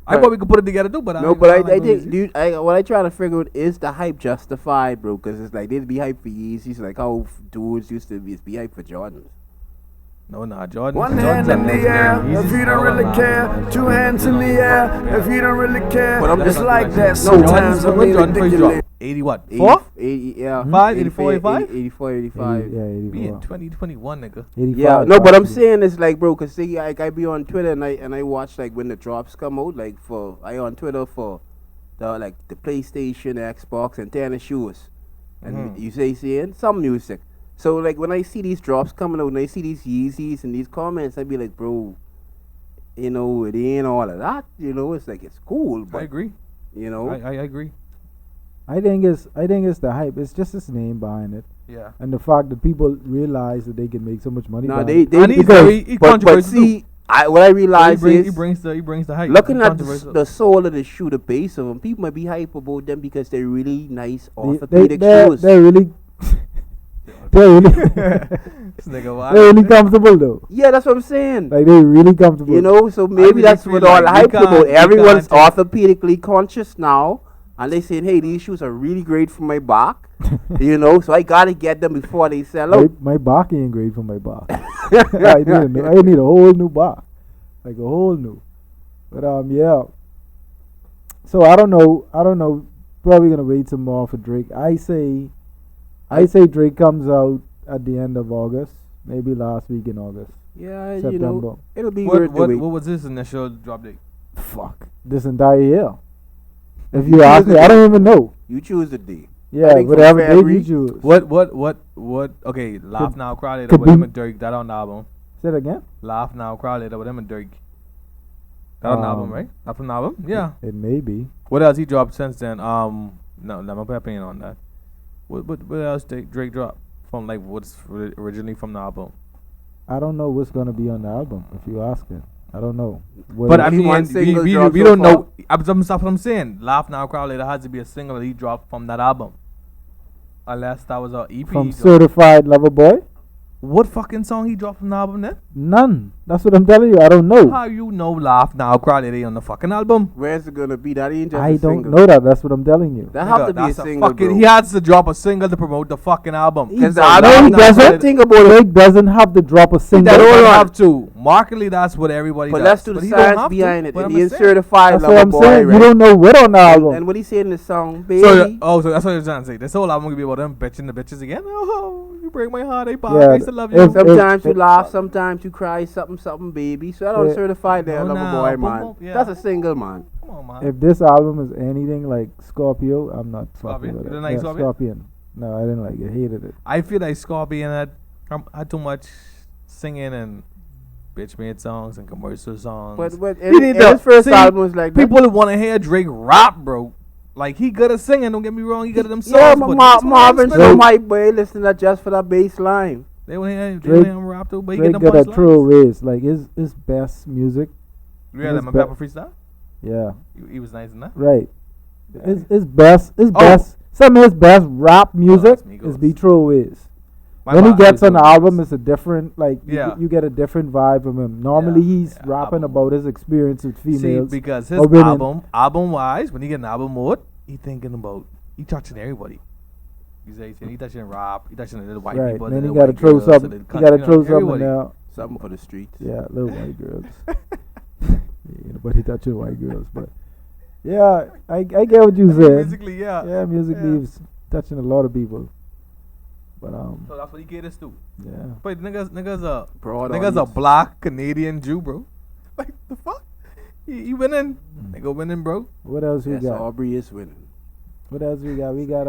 I Right. thought we could put it together too, but No, but I think, dude, what I try to figure out is the hype justified, bro? Because it's like they'd be hype for Yeezys, like how dudes used to be hype for Jordans. No, nah, Jordan. One Jordan's hand in a the air legendary. if Yeezys you don't are really alive. care. Two hands in the air if you don't really care. But I'm It's just- like that No, sometimes. I What mean, Jordan first ridiculous. drop? 80 what? 80, 4? 80, yeah. 5, 84, 85? 84, 85. Yeah, Be 84. in 2021, nigga. 85 Yeah, no, but I'm actually. saying it's like, bro, cause see, like I be on Twitter and I watch like when the drops come out, like I on Twitter for the PlayStation, Xbox, and tennis shoes, and Mhm. you seeing some music. So like when I see these drops coming out, and I see these Yeezys and these comments, I be like, bro, you know, it ain't all of that. You know, it's like it's cool, I but agree. you know, I agree. I think it's the hype. It's just his name behind it, Yeah. and the fact that people realize that they can make so much money. no, by they it. And he's because- very- he but controversial see, what I realize he is brings the hype. looking He's at controversial. the soul of the shoe, the base of them, people might be hype about them because they're really nice They- orthopedic they're shoes. really, they're really, This nigga wild. they're really comfortable though. Yeah, that's what I'm saying. Like they're really comfortable. You know, so maybe really that's feel what all like the we hype can't- about. we Everyone's can't orthopedically conscious now, and they saying, "Hey, these shoes are really great for my back." You know, so I gotta get them before they sell out. my back ain't great for my back. I need a whole new back, like a whole new. But yeah. So I don't know. Probably gonna wait some more for Drake. I say Drake comes out at the end of August, maybe last week in August, Yeah, you September. know, it'll be What worth the wait. was his initial drop date? Fuck this entire year. If You you ask choose me, the I day. don't even know. You choose the day. Yeah, think from whatever date February. you choose. What? Okay, Laugh Now, Cry Later could with him be- and Dirk. That on the album. Say it again. Laugh Now, Cry Later with him and Dirk. That on the album, right? That from the album? Yeah. It may be. What else he dropped since then? No, my opinion on that. What else Drake dropped from like what's originally from the album? I don't know what's gonna be on the album. If you ask it, I don't know. But I Only mean, one single we dropped so don't far. know. That's what I'm saying. Laugh Now, Cry Later has to be a single that he dropped from that album. Unless that was a EP. from he dropped. Certified Lover Boy, What fucking song he dropped from the album then? none. That's what I'm telling you. I don't know. How you know Laugh Now Cry Later on the fucking album? Where's it gonna be? That ain't just I a don't single. know that. That's what I'm telling you. That have to be a That's single, fucking, bro. he has to drop a single to promote the fucking album. Because No, I he don't doesn't. think about it. Drake doesn't have to drop a single. That hold don't on. have to. Markedly, that's what everybody But does. let's do But the he don't science have to, behind it. what And I'm he saying. certified That's lover what I'm boy, saying. right? You don't know what on the album. And what he said in the song, baby. So that's what you're trying to say. This whole album gonna be about them bitching the bitches again. Oh, you break my heart, I Yeah, used to love you. if- Sometimes you laugh, sometimes you cry, something, baby. So I don't Yeah. certify that No, lover nah, boy, boom, man. boom, yeah. That's a single, man. Come on, man. If this album is anything like Scorpio, I'm not fucking Scorpion? with You it. didn't like Yeah, Scorpion? Scorpion. No, I didn't like it. Hated it. I feel like Scorpion had too much singing and bitch made songs and commercial songs. But He need and to- his first see, album was like that. people want to hear Drake rap, bro. Like he good at singing. Don't get me wrong. He good at them songs. Yeah, but Marvin Drake, so my boy, listen to just for that bass line. they want to hear Drake- him rap too, but he Drake get them good at punchlines. throwaways. Like his best music. Yeah, his that be- Pepper freestyle. Yeah, He was nice in that. right. His best. Some of his best rap music that's is Migos. be throwaways. My When he bad, gets I on the was doing album, this. it's a different, like, Yeah. you get a different vibe from him. Normally, Yeah, he's yeah, rapping album. about his experience with See, females. because his or women. album wise, when he get an album mode, he thinking about he touching everybody. He touching rap, he touching the little white Right, people. and then the he little got to white throw girls, something. the You cut- got to you know, throw something everybody. now. Something for the streets. Yeah, little white girls. Ain't nobody touching white girls, but yeah, I get what you said. Musically, yeah. Yeah, music Yeah. leaves touching a lot of people. But So that's what he get us to. yeah, But niggas Broad a audience. black Canadian Jew, bro. Like the fuck? He winning. Mm. Nigga winning, bro. what else we Yes, got? Aubrey is winning. What else we got? We got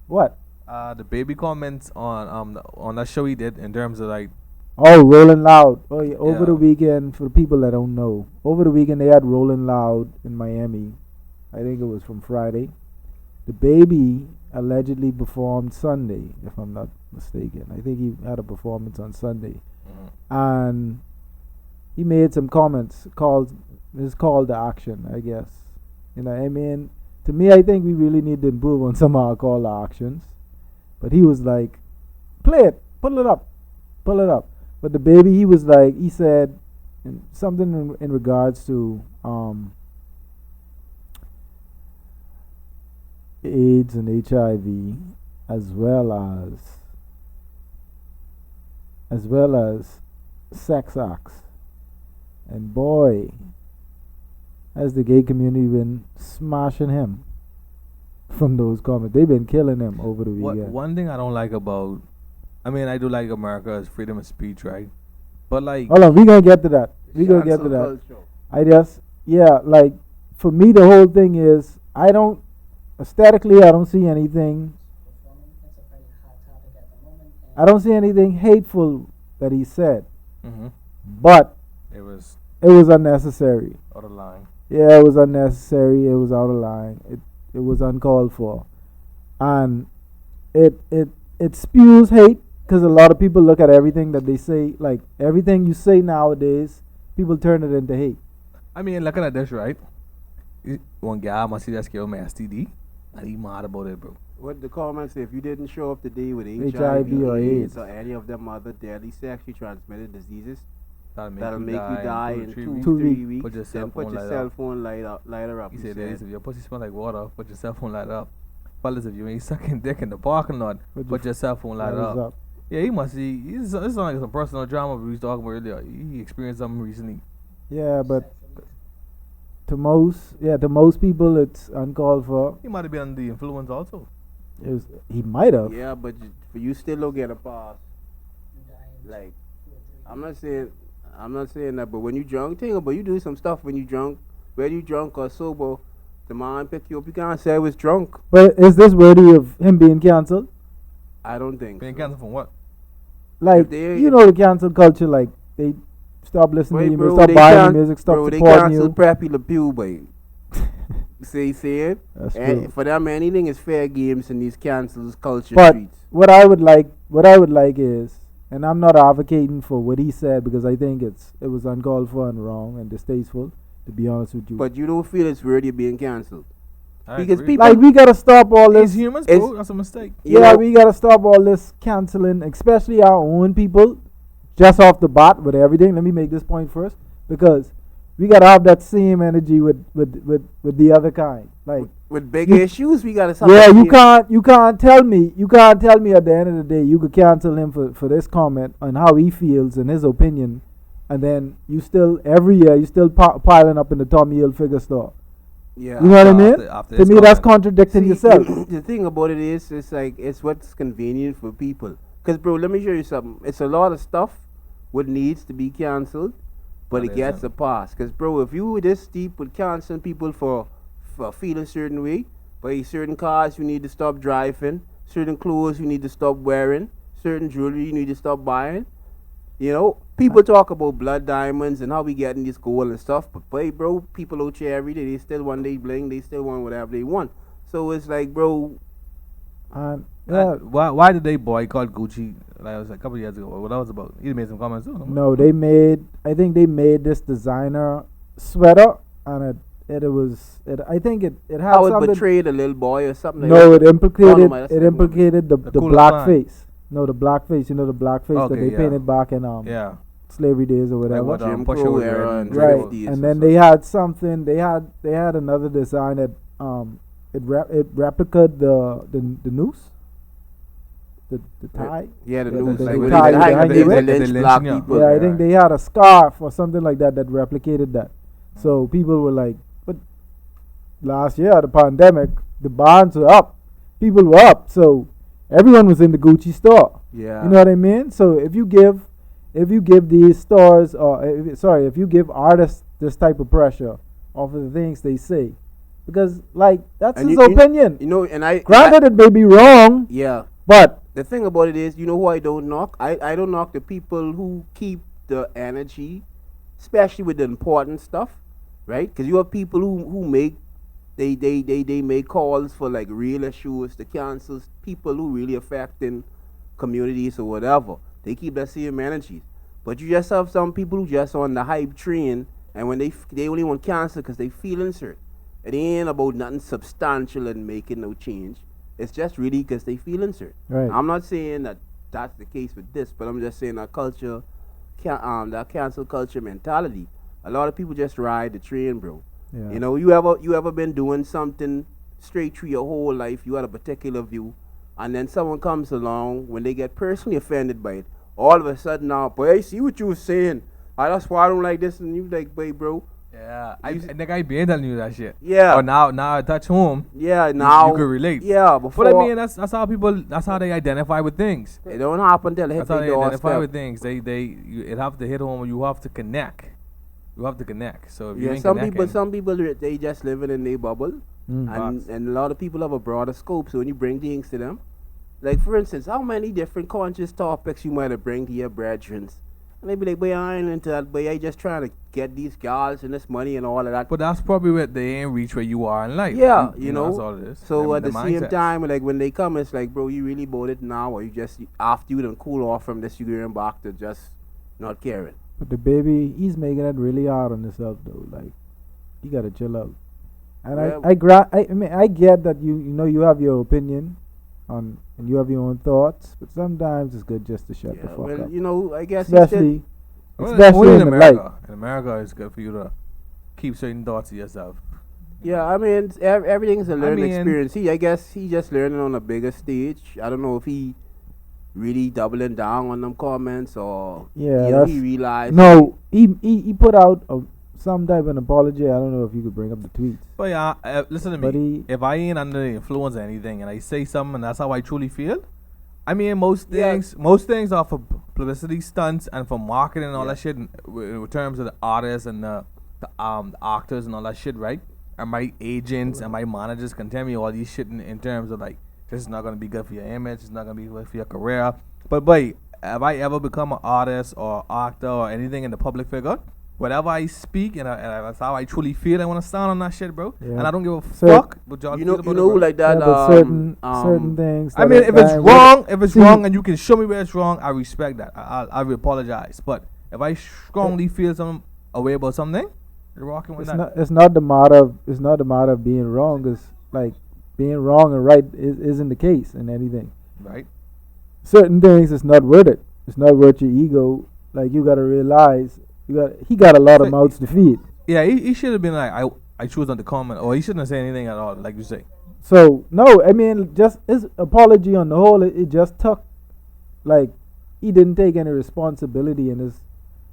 what? The baby comments on that show he did in terms of like Oh, Rolling Loud. Oh yeah, over Yeah. the weekend for the people that don't know, over the weekend they had Rolling Loud in Miami. I think it was from Friday. The baby allegedly performed Sunday, if I'm not mistaken. I think he had a performance on Sunday, and he made some comments. His call to action, I guess. You know, I mean, to me, I think we really need to improve on some of our call to actions. But he was like, "Play it, pull it up, pull it up." But the baby, he was like, he said something in regards to AIDS and HIV, as well as sex acts. And boy, has the gay community been smashing him from those comments. They've been killing him over the weekend. one thing I don't like about, I mean, I do like America's freedom of speech, right? But like, Hold on, we gonna get to that. We gonna get to that. I just, yeah, like, for me, the whole thing is, aesthetically, I don't see anything. I don't see anything hateful that he said, but it was it was unnecessary. out of line. Yeah, it was unnecessary. It was out of line. It was uncalled for, and it spews hate because a lot of people look at everything that they say, like everything you say nowadays, people turn it into hate. I mean, looking at this, right? One guy must see that skill man STD, and he mad about it, bro. What the comments say, if you didn't show up today with HIV or AIDS. or any of them other deadly sexually transmitted diseases, That'll that'll make you die in 2 weeks. 3 weeks. Put your cell Then put phone your light cell up. phone lighter up. He He said, said, "Ladies, if your pussy smell like water, put your cell phone light up. Fellas, if you ain't sucking dick in the parking lot, put your cell phone light That was up." Yeah, he must see. This is like some personal drama we was talking about earlier. He experienced something recently. Yeah, but to most people, it's uncalled for. He might have been under the influence also. He might have. yeah, but for you still don't get a pass. Like, I'm not saying that, but when you drunk, think about you do some stuff when you drunk, whether you drunk or sober, the man pick you up. You can't say I was drunk. But is this worthy of him being cancelled? I don't think. Being so. canceled from what? Like, you know the cancel culture, like, they stop listening to you, bro, stop they buying can- your music, stop bro, they supporting canceled you. Preppy Le Pew, boy. See it? That's And true. for them, anything is fair games in these cancels culture But streets. what I would like is, and I'm not advocating for what he said because I think it was uncalled for and wrong and distasteful, to be honest with you. But you don't feel it's worthy of being cancelled. I Because agree. people- like, we gotta stop all It's this. humans, it's- bro. That's a mistake. You Yeah, know, we gotta stop all this canceling, especially our own people, just off the bat with everything. Let me make this point first, because we gotta have that same energy with the other kind. Like With big you- issues, we gotta. yeah, you can't tell me at the end of the day you could cancel him for this comment on how he feels and his opinion, and then you still every year you still piling up in the Tommy Hilfiger store. Yeah. You know what I After- mean? after To his me, that's comment. contradicting See, yourself. The thing about it is, it's like it's what's convenient for people. Cause bro, let me show you something. It's a lot of stuff what needs to be cancelled, but That it gets isn't. a pass. Cause bro, if you were this deep with canceling people for feeling a certain way, but certain cars you need to stop driving, certain clothes you need to stop wearing, certain jewelry you need to stop buying. You know, people talk about blood diamonds and how we getting this gold and stuff, but boy, bro, people out here every day, they still want they bling, they still want whatever they want. So it's like, bro, And yeah, Why did they boycott Gucci? Like it was like a couple years ago. What that was about? You made some comments too. no, I think they made this designer sweater, and I think it had how it something. betrayed a little boy or something. No, like it implicated my- that's it the implicated the coolest black line. face. No, the black face. You know the black face that Okay, they yeah. painted back in Yeah. slavery days or whatever. what, Jim Pusha Crow was era wearing. and Right, 50s and or then they had something. They had another design that it replicated the noose, the tie. Yeah, the Yeah, news the- like the when tie they behind hang the they whip. lynch They black lynch, yeah. people. Yeah, I Yeah. think they had a scarf or something like that that replicated that. So people were like, but last year, the pandemic, the bonds were up. People were up. So everyone was in the Gucci store. Yeah. You know what I mean? So if you give these stores, or if you give artists this type of pressure off of the things they say, because like that's And his you opinion. know, and Granted, it may be wrong, yeah. but The thing about it is, you know who I don't knock? I don't knock the people who keep the energy, especially with the important stuff, right? Because you have people who make they make calls for like real issues, the cancels, people who really affecting communities or whatever. They keep that same energy. But you just have some people who just on the hype train, and when they only want cancel because they feeling certain. It ain't about nothing substantial and making no change. It's just really because they feeling certain. right. I'm not saying that that's the case with this, but I'm just saying that culture, that cancel culture mentality. A lot of people just ride the train, bro. Yeah. You know, you ever been doing something straight through your whole life? You had a particular view, and then someone comes along when they get personally offended by it. All of a sudden, now, boy, I see what you were saying. That's why I don't like this, and you like, boy, bro. Yeah. I You- think I been telling you that shit. Yeah. Or now I touch home. Yeah, now you could relate. Yeah, before But I mean, that's how people. That's how they identify with things. it don't happen till it hit That's how the they identify doorstep. with things. It have to hit home. You have to connect. You have to connect. So if you Yeah, ain't some connecting, people they just living in their bubble. Mm. Facts. And a lot of people have a broader scope. So when you bring things to them, like for instance, how many different conscious topics you might have bring to your brethren, and they be like, "Boy, I ain't into that. Boy, I just trying to get these girls and this money and all of that." but that's probably where they ain't reach where you are in life. Yeah, you you know, know. that's all it is. So Them- at the same mindset. time, like when they come, it's like, bro, you really bought it now, or you just after you done cool off from this, you going back to just not caring. But the baby, he's making it really hard on himself though. Like, you gotta chill out. And Well- I mean, I get that you know you have your opinion on and you have your own thoughts, but sometimes it's good just to shut the Yeah, fuck well, up. you know, I guess he still, Especially, Well, especially only in in the America. light. In America, it's good for you to keep certain thoughts to yourself. yeah, I mean, everything's a learning mean- experience. I guess he just learning on a bigger stage. I don't know if he really doubling down on them comments or Yeah, you know, that's he realized. no. He put out some type of an apology. I don't know if you could bring up the tweets, But yeah, listen to but me. If I ain't under the influence of anything and I say something and that's how I truly feel, I mean, most Yeah. things are for publicity stunts and for marketing and all Yeah. that shit in terms of the artists and the actors and all that shit, right? And my agents and my managers can tell me all these shit in terms of like, this is not going to be good for your image, it's not going to be good for your career. But boy, have I ever become an artist or actor or anything in the public figure? Whatever I speak and that's how I truly feel, I want to stand on that shit, bro. Yeah. And I don't give a So- fuck what y'all you feel know, about it, bro. like that. yeah, but certain things. I that mean, are if it's fine. wrong, See- and you can show me where it's wrong, I respect that. I will apologize. But if I strongly feel some a way about something, you're rocking with that. It's not the matter of being wrong. It's like being wrong and right isn't the case in anything. Right? Certain things, it's not worth it. It's not worth your ego Like you gotta realize, he got a lot of So- mouths to feed. Yeah, he should have been like, I choose not to comment, or he shouldn't have said anything at all, like you say. So no, I mean, just his apology on the whole, it just took, like, he didn't take any responsibility in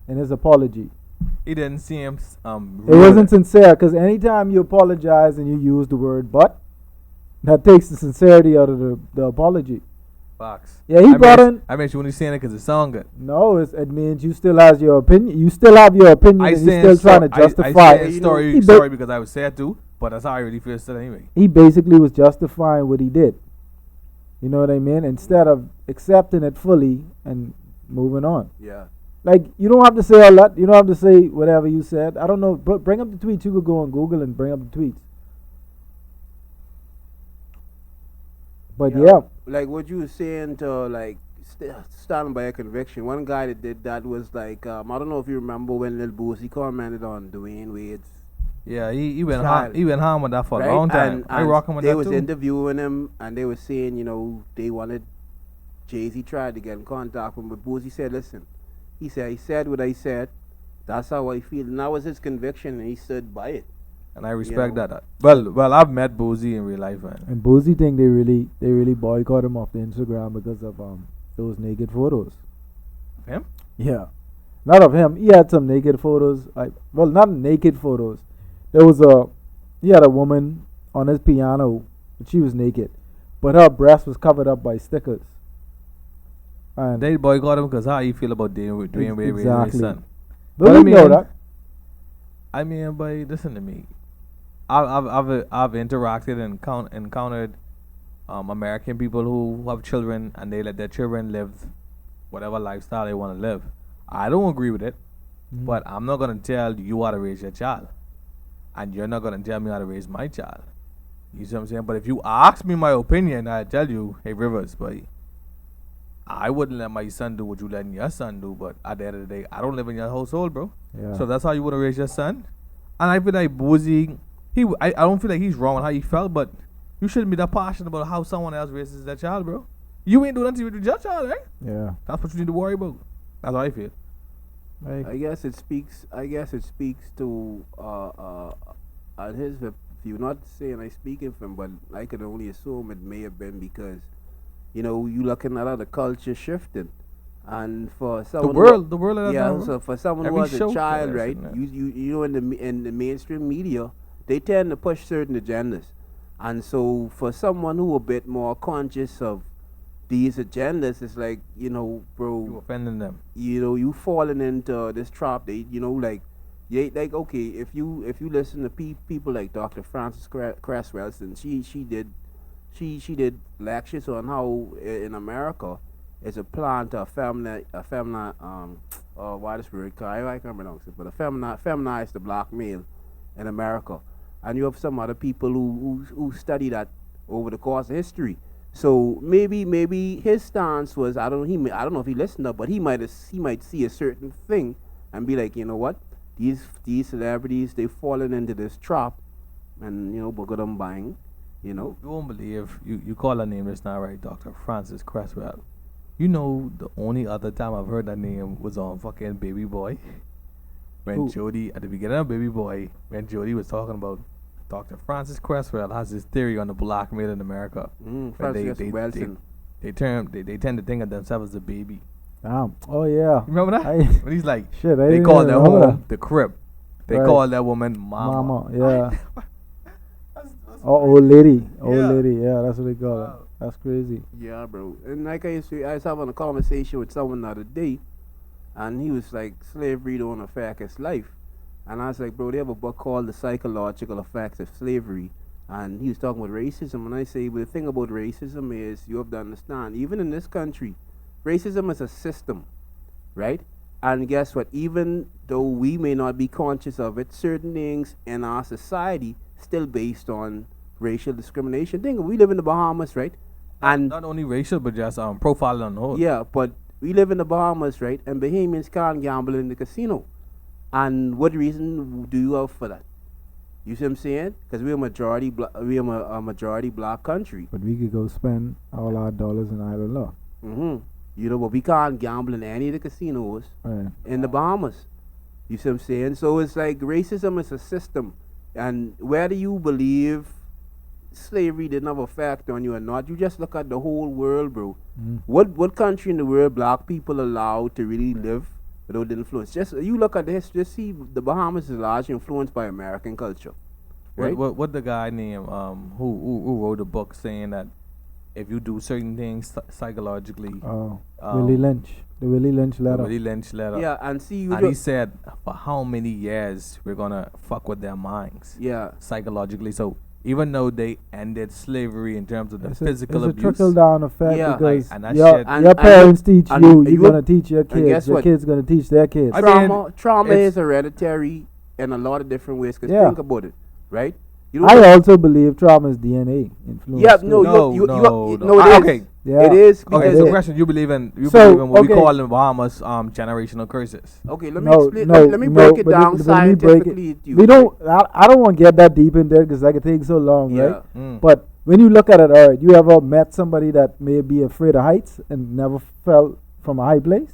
his apology. He didn't seem It wasn't sincere, because anytime you apologize and you use the word "but," that takes the sincerity out of the apology. box. Yeah, he brought in. I mean, you when he's saying it because it sound good. No, it means you still has your opinion. You still have your opinion, and you're still trying to justify. I say He story because I was sad too, but that's how I really feel still anyway. He basically was justifying what he did. You know what I mean? Instead of accepting it fully and moving on. Yeah. Like, you don't have to say all that. You don't have to say whatever you said. I don't know. Bring up the tweets. You could go on Google and bring up the tweets. But yeah. Like what you were saying to like standing by a conviction. One guy that did that was like I don't know if you remember when Lil Boosie commented on Dwayne Wade's. Yeah, he went Trial. He went hard with that for Right? a long time. I And rock him with they that was too. interviewing him and they were saying, you know, they wanted Jay-Z tried to get in contact with him, but Boosie said, listen, he said what I said. That's how I feel. And that was his conviction and he stood by it. And I respect know. that. Well, I've met Boosie in real life, man. And Boosie think they really boycott him off the Instagram because of those naked photos. Him? Yeah. Not of him. He had some naked photos. Well, not naked photos. He had a woman on his piano, but she was naked. But her breast was covered up by stickers. And They boycott him because how you feel about Dwayne Wade raising his Exactly. son. but But I we know mean- that. I mean, boy, listen to me. I've interacted and encountered American people who have children and they let their children live whatever lifestyle they want to live. I don't agree with it, but I'm not gonna tell you how to raise your child, and you're not gonna tell me how to raise my child. You see what I'm saying? But if you ask me my opinion, I tell you, hey Rivers, boy, I wouldn't let my son do what you letting your son do. But at the end of the day, I don't live in your household, bro. Yeah. So that's how you want to raise your son. And I feel like Boosie, I don't feel like he's wrong on how he felt, but you shouldn't be that passionate about how someone else raises their child, bro. You ain't doing nothing with your child, right? Yeah. That's what you need to worry about. That's how I feel. Like, I guess it speaks to his view. Not saying I speaking for him, but I could only assume it may have been because, you know, you looking at other culture shifting, and for someone The world at that yeah. time, bro. So for someone Every who was show a child, says that right? shit, You know in the mainstream media, they tend to push certain agendas, and so for someone who a bit more conscious of these agendas, it's like, you know, bro, You offending them. you know, you falling into this trap. They, you know, like, yeah, like okay, if you listen to people like Dr. Frances Cresswell, and she did lectures on how in America it's a plan to why this word? I can't pronounce it, but feminize the black male in America, and you have some other people who study that over the course of history. So maybe his stance was, I don't know if he listened up, but he might see a certain thing and be like, you know what, these celebrities, they've fallen into this trap, and you know, but got them buying, you know. You won't believe you call her name just now, right? Dr. Frances Cresswell. You know, the only other time I've heard that name was on fucking Baby Boy. When Who? Jody, at the beginning of Baby Boy, when Jody was talking about Dr. Frances Cresswell has this theory on the black male in America. When Francis Wilson. they tend to think of themselves as a baby. damn. Oh yeah. You remember that? When he's like, Shit, I they didn't call even that remember home the crib. They Right. call that woman mama. Mama. Yeah. That's Oh, old lady. Old Yeah. lady. Yeah, that's what they call Wow. it. That's crazy. Yeah, bro. And like I was having a conversation with someone the other day, and he was like, slavery don't affect his life. And I was like, bro, they have a book called The Psychological Effects of Slavery. And he was talking about racism. And I say, well, the thing about racism is you have to understand, even in this country, racism is a system, right? And guess what? Even though we may not be conscious of it, certain things in our society still based on racial discrimination. Think, we live in the Bahamas, right? And not only racial, but just profiling on the whole. yeah, but we live in the Bahamas, right? And Bahamians can't gamble in the casino. And what reason do you have for that? You see what I'm saying? Because we're a majority black country. But we could go spend all our dollars in island law. Mm-hmm. You know, but we can't gamble in any of the casinos Right. in the Bahamas. You see what I'm saying? So it's like racism is a system. And whether you believe slavery didn't have a factor on you or not, you just look at the whole world, bro. Mm. What country in the world black people allowed to really live without the influence? Just you look at the history, just see the Bahamas is largely influenced by American culture. Right? What the guy named who wrote a book saying that if you do certain things psychologically, Willie Lynch. The Willie Lynch letter. Willie Lynch letter. Yeah, and see you And he said for how many years we're gonna fuck with their minds. yeah. Psychologically. So even though they ended slavery in terms of the It's physical a abuse, trickle down effect Yeah. because And that your, shit- And- your and parents teach and you, you you're gonna teach your kids. guess Your what? kids gonna teach their kids. I mean, Trauma it's- is hereditary in a lot of different ways. Cause Yeah. think about it, right? You know I also believe trauma is DNA influence. Yeah, too. no, No, you no. it is. Okay. Yeah. It is Okay, because so it- question: you believe in So, what we okay. call in Bahamas generational curses? okay, let me No, explain. no, let me no, break it but down let me break it. scientifically. to you, We don't. I don't want to get that deep in there because that could take so long, Yeah. right? Mm. But when you look at it, all right, you ever met somebody that may be afraid of heights and never fell from a high place?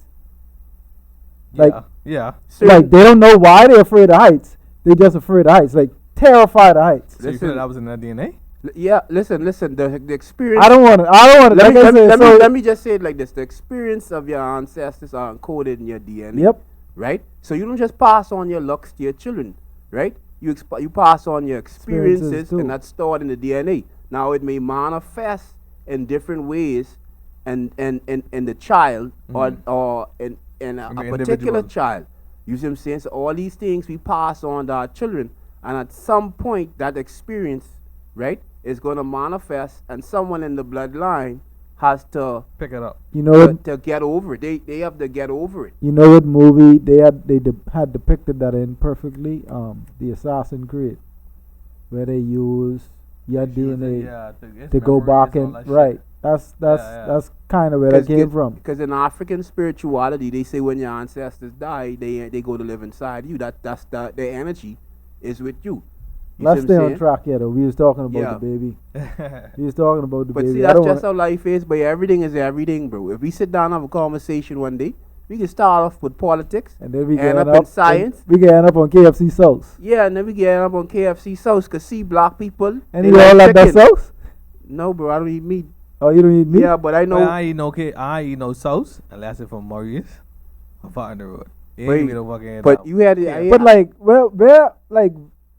Like, yeah. like they don't know why they're afraid of heights. They just afraid of heights, like terrified of heights. So you feel that was in their DNA? Yeah, listen. The experience. I don't want to. Let Like me, I let, me, said, let, so, me, let me just say it like this: the experience of your ancestors are encoded in your DNA. Yep. Right. So you don't just pass on your looks to your children, right? You pass on your Experiences experiences, too. and that's stored in the DNA. Now it may manifest in different ways, and in the child or in a In the particular individual. child. You see what I'm saying? So all these things we pass on to our children, and at some point that experience, right, is going to manifest, and someone in the bloodline has to Pick it up. you know, to get over it. They have to get over it. you know what movie they had depicted that in perfectly? The Assassin's Creed, where they use your DNA to go back and right. That's Yeah. that's kind of where that came from. Because in African spirituality, they say when your ancestors die, they go to live inside you. That's their energy is with you. You Let's see stay what I'm on saying? track here though. We was talking about Yeah. the baby. We was talking about the But baby. see, I that's don't just wanna- how life is. But everything is everything, bro. If we sit down and have a conversation one day, we can start off with politics. and then we end get up in science. We get end up on KFC sauce. Yeah, and then we get up on KFC sauce. Cause see, black people. And they you all like that chicken. sauce? No, bro, I don't eat meat. Oh, you don't eat meat? Yeah, but I know. I ain't no sauce unless it's from Maurice. I'm fucking the road. It But- ain't me no fucking But you had it. Yeah. But like, where, like,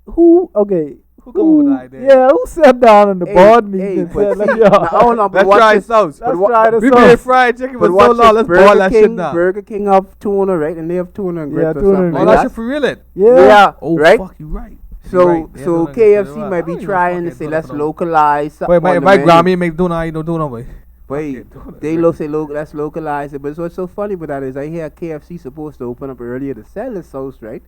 who? Okay, Who come up with the idea? Yeah, who sat down in the board meeting and but said, see, "Like, now, yo, hold on, but Let's watch try this. sauce. let's wa- try the We sauce." made fried chicken for But so watch long. this, Let's boil that shit now. Burger King have tuna, right? And they have tuna and grits Yeah, or tuna and something Oh, like that that. shit for real it. Yeah. Oh, right? fuck, you right. So, You right. Yeah, so tuna and KFC grits. might I be don't even trying to fucking say tuna let's for no- localize. something Wait, on my the my menu. Grammy make tuna. I don't tuna, boy. Wait, Fucking they tuna. say let's localize it. But what's so funny about that is I hear KFC supposed to open up earlier to sell the sauce, right?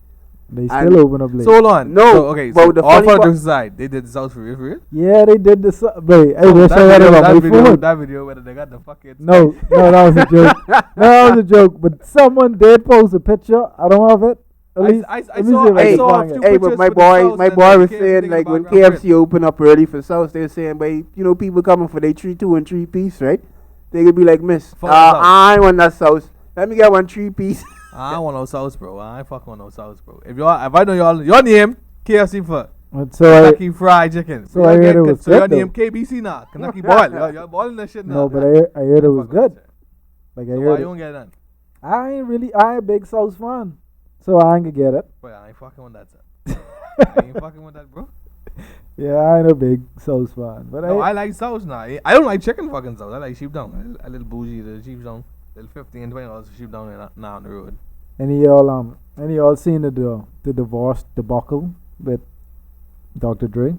They And- still open up late. So hold on. No, So, okay. but So the all funny part- politics aside, they did the sauce for real. Yeah, they did the sauce. Wait, hey, Oh, we'll show that on my phone. that video where they got the fucking. No, that was a joke. That was a joke. But someone did post a picture. I don't have it. At least, I let me saw- see if I I can saw a find few it. Hey, but pictures my with the sauce boy and was KFC saying thing like about when ground KFC open up early for sauce, they were saying, "Boy, you know, people coming for their 3-2 and 3-piece, right? They could be like, Miss, Fuck that sauce. I ain't want that sauce. Let me get one 3-piece." I don't want no sauce, bro. I ain't fucking want no sauce, bro. If I know your name KFC for But so I, Kentucky Fried Chicken. so I heard it was so your good, though. name KBC now. Kentucky boil. You're boiling that shit now. no, but I heard it was good. Like I So why heard you it. don't get none? I ain't a big sauce fan, so I ain't gonna get it. Boy, I ain't fucking with that, sir. I ain't fucking with that, bro. Yeah, I ain't a big sauce fan, but No, I like sauce now. I don't like chicken fucking sauce. I like sheep down. A little bougie, the sheep down. Little $15 and $20 for sheep down now on the road. any of y'all seen the divorce debacle with Dr. Dre?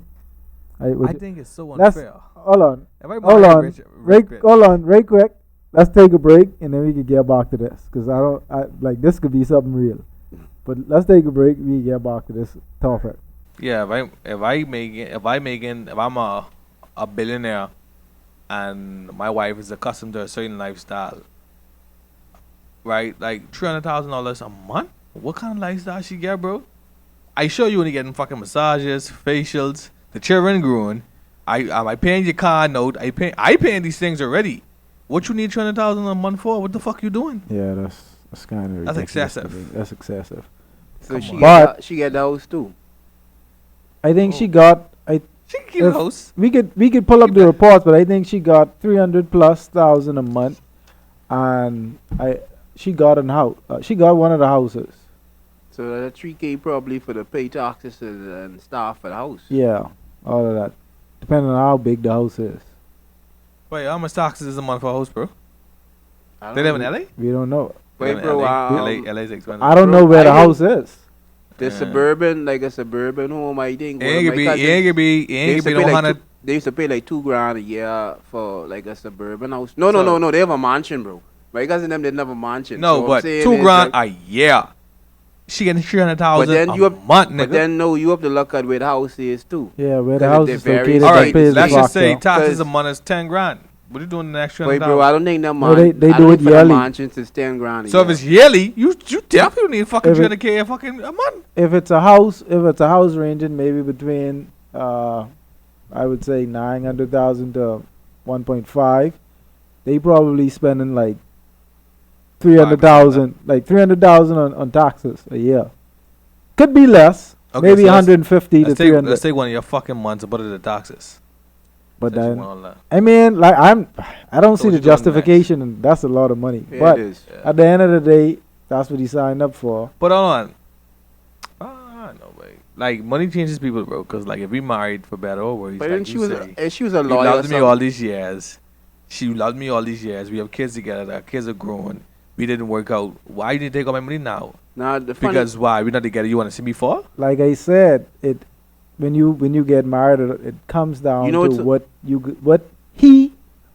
I think it's so let's- unfair. Hold on, Everybody hold on, rich bitch. hold on, right quick. Let's take a break and then we can get back to this because like this could be something real. But let's take a break. We can get back to this topic. Yeah, if I'm a billionaire and my wife is accustomed to a certain lifestyle, right? Like $300,000 a month. What kind of lifestyle she get, bro? I show you when you getting fucking massages, facials, the children growing. I paying your car note. I paying these things already. What you need 300,000 a month for? What the fuck you doing? Yeah, that's kind of That's excessive. That's excessive. So Come she on. get But- she get the house too. I think she Oh. got. She can keep the If- house. We could pull up Keep the that. reports, but I think she got 300,000+ a month, and she got an house. She got one of the houses. So that 3K probably for the pay taxes and stuff for the house. Yeah, all of that, depending on how big the house is. Wait, how much taxes is a month for a house, bro? I don't They live in know. LA? We don't know. They Wait, live in bro, LA. LA's expensive. I don't Bro, know where the I house is. The Yeah. suburban, like a suburban home, I think. It one of ain't my gonna be. It cousins, ain't gonna be. It they ain't used gonna to be pay no like hundred. they used to pay like $2,000 a year for like a suburban house. No, So- They have a mansion, bro. My cousin them didn't have a mansion. No, So I'm but saying $2 is, grand like, a year. She getting 300,000 But then a you have- month, but nigga. then no, you have to look at where the house is too. Yeah, where the Because house it is varies. located. All that right, pays the let's just say factor. taxes a 'Cause- month is 10 grand. What are you doing in the extra Wait, bro, 100,000? I don't think that No, they do I don't it think for the yearly. mansions is $10,000 a So if year. it's yearly, you definitely need fucking If it- 300K a fucking a month. If it's a house ranging maybe between I would say 900,000 to 1.5, they probably spending like 300,000, like 300,000 on taxes a year. Could be less, Okay, maybe so let's- 150 to Let's take, 300. let's take one of your fucking months and put it the taxes. But Since you then, want all that. I mean, like I don't So see what the you doing next? justification, and that's a lot of money. Yeah, But it is. Yeah. at the end of the day, that's what he signed up for. But hold on. I don't know, babe. Like, money changes people, bro. Because, like, if we married for better or worse, But like then you say, she was a you lawyer. loved me or all something. these years. She loved me all these years. We have kids together. Our kids are growing. We didn't work out. Why you didn't take all my money now? Nah, the funny, Because why? We're not together. You want to see me fall? Like I said, when you get married, it comes down You know, to it's what he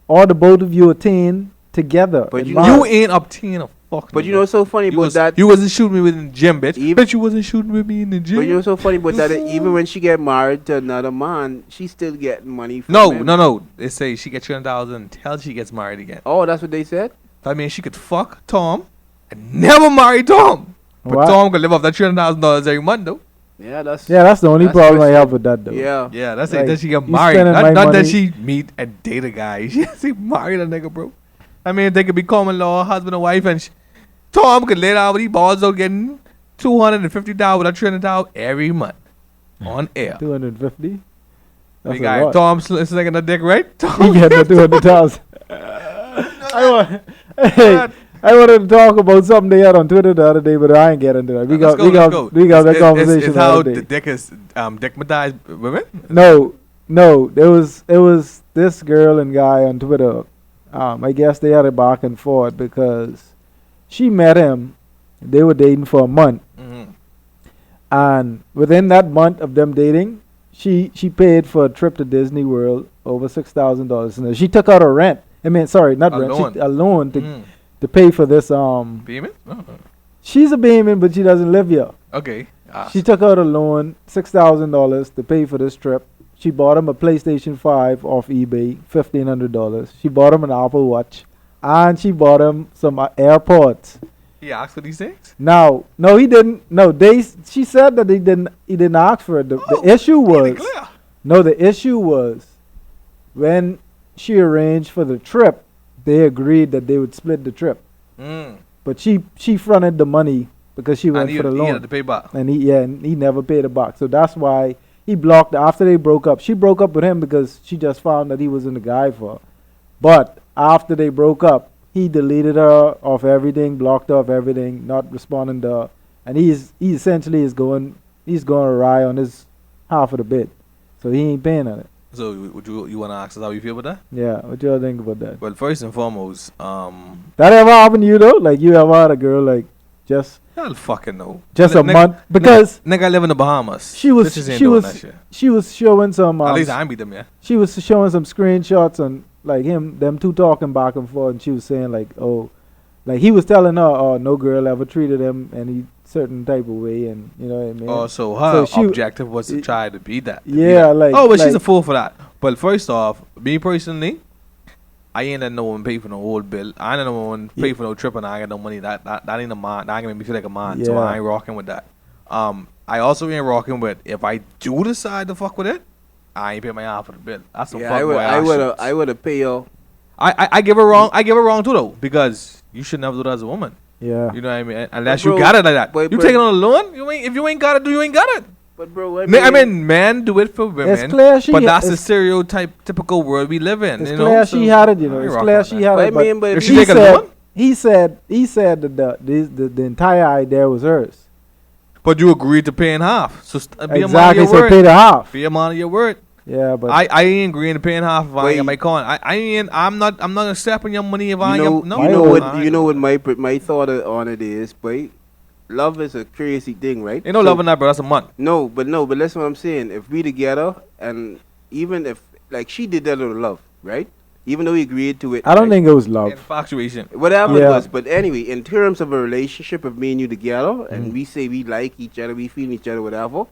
or the both of you attain together. But in you marriage. You ain't obtaining a fuck. but you know what's so funny you, about was, that. you wasn't shooting me within the gym, bitch. Even- Bitch, you wasn't shooting with me in the gym. But you know what's so funny about that? Even when she get married to another man, she still getting money from no, him. no. They say she gets 300,000 until she gets married again. Oh, that's what they said. I mean, she could fuck Tom and never marry Tom. But What? Tom could live off that $300,000 every month, though. Yeah, that's Yeah, that's the only That's problem I twisted. have with that, though. yeah. Yeah, that's Like, it. That she get you married. spending my Not that money- she meet and date a guy. She married a nigga, bro. I mean, they could be common law, husband and wife, and Tom could lay down with these balls out getting $250 with a $300 every month on air. 250. That's We a got lot. Tom slinging the dick, right? He Tom, get the 200,000. I wanted to talk about something they had on Twitter the other day, but I ain't get into that. We got that conversation It's the how other the day. dick is dickmatized women. No, it was this girl and guy on Twitter. I guess they had a back and forth because she met him. They were dating for a month, Mm-hmm. and within that month of them dating, she paid for a trip to Disney World over $6,000. And she took out a rent. I mean, sorry, not A rent. loan. A loan Mm. to pay for this. Payment? Oh, She's a Bayman, but she doesn't live here. okay. She took out a loan, $6,000 to pay for this trip. She bought him a PlayStation 5 off eBay, $1,500. She bought him an Apple Watch, and she bought him some AirPods. He asked for these things. Now, no, he didn't. No, she said that he didn't ask for it. The issue was the issue was when she arranged for the trip, they agreed that they would split the trip. Mm. But she fronted the money because she went And for the he loan. had to pay back. And he never paid it back. So that's why he blocked after they broke up. She broke up with him because she just found that he wasn't the guy for her. But after they broke up, he deleted her off everything, blocked her off everything, not responding to her. And he essentially is going awry on his half of the bid. So he ain't paying on it. So would you want to ask us how you feel about that? Yeah, what y'all think about that? Well, first and foremost, That ever happened to you though? Like you ever had a girl like just I'll fucking know. a month? Because Nigga, I live in the Bahamas. she was Bitches ain't she doing was that shit. she was showing some At least I ain't beat them, yeah. she was showing some screenshots on like them two talking back and forth, and she was saying like, oh, like he was telling her, oh, no girl ever treated him any certain type of way, and you know what I mean. Oh, so her So she- objective was to try to beat that. to beat Yeah, that. like- Oh, but she's like- a fool for that. But first off, me personally, I ain't let no one pay for no whole bill. I ain't let no one pay Yeah. for no trip, and I ain't got no money. That ain't a man. That ain't gonna make me feel like a man. So Yeah. I ain't rocking with that. I also ain't rocking with if I do decide to fuck with it, I ain't pay my half of the bill. That's some Yeah, fuck boy I ass would shit. I would have pay her. I give her wrong. I give her wrong too though, because you should never do that as a woman. Yeah. You know what I mean? Unless bro, you got it like that. but You bro- taking on a loan? If you ain't got it, you ain't got it. But bro, I mean, men do it for women. It's clear she. But that's the it's, typical world we live in. it's you clear know? she So had it. You know, I it's rock clear on she that. had But I it. But mean, but If if she you taking a loan, he said that the entire idea was hers. but you agreed to pay in half. So be a man of Exactly. your So word. pay the half. Be a man of your word. Yeah, but I ain't agreeing to pay in half if I Wait. ain't get my coin. I'm not accepting your money if I you ain't know, get no. I you know would- what, I ain't you know what doing my thought on it is, but love is a crazy thing, right? that. Ain't no So- love in that, bro. That's a month. No, but that's what I'm saying. If we together, and even if like she did that out of love, right? Even though we agreed to it, I don't right? think it was love. Infatuation. Whatever it Yeah. was. But anyway, in terms of a relationship of me and you together, and Mhm. we say we like each other, we feel each other, whatever.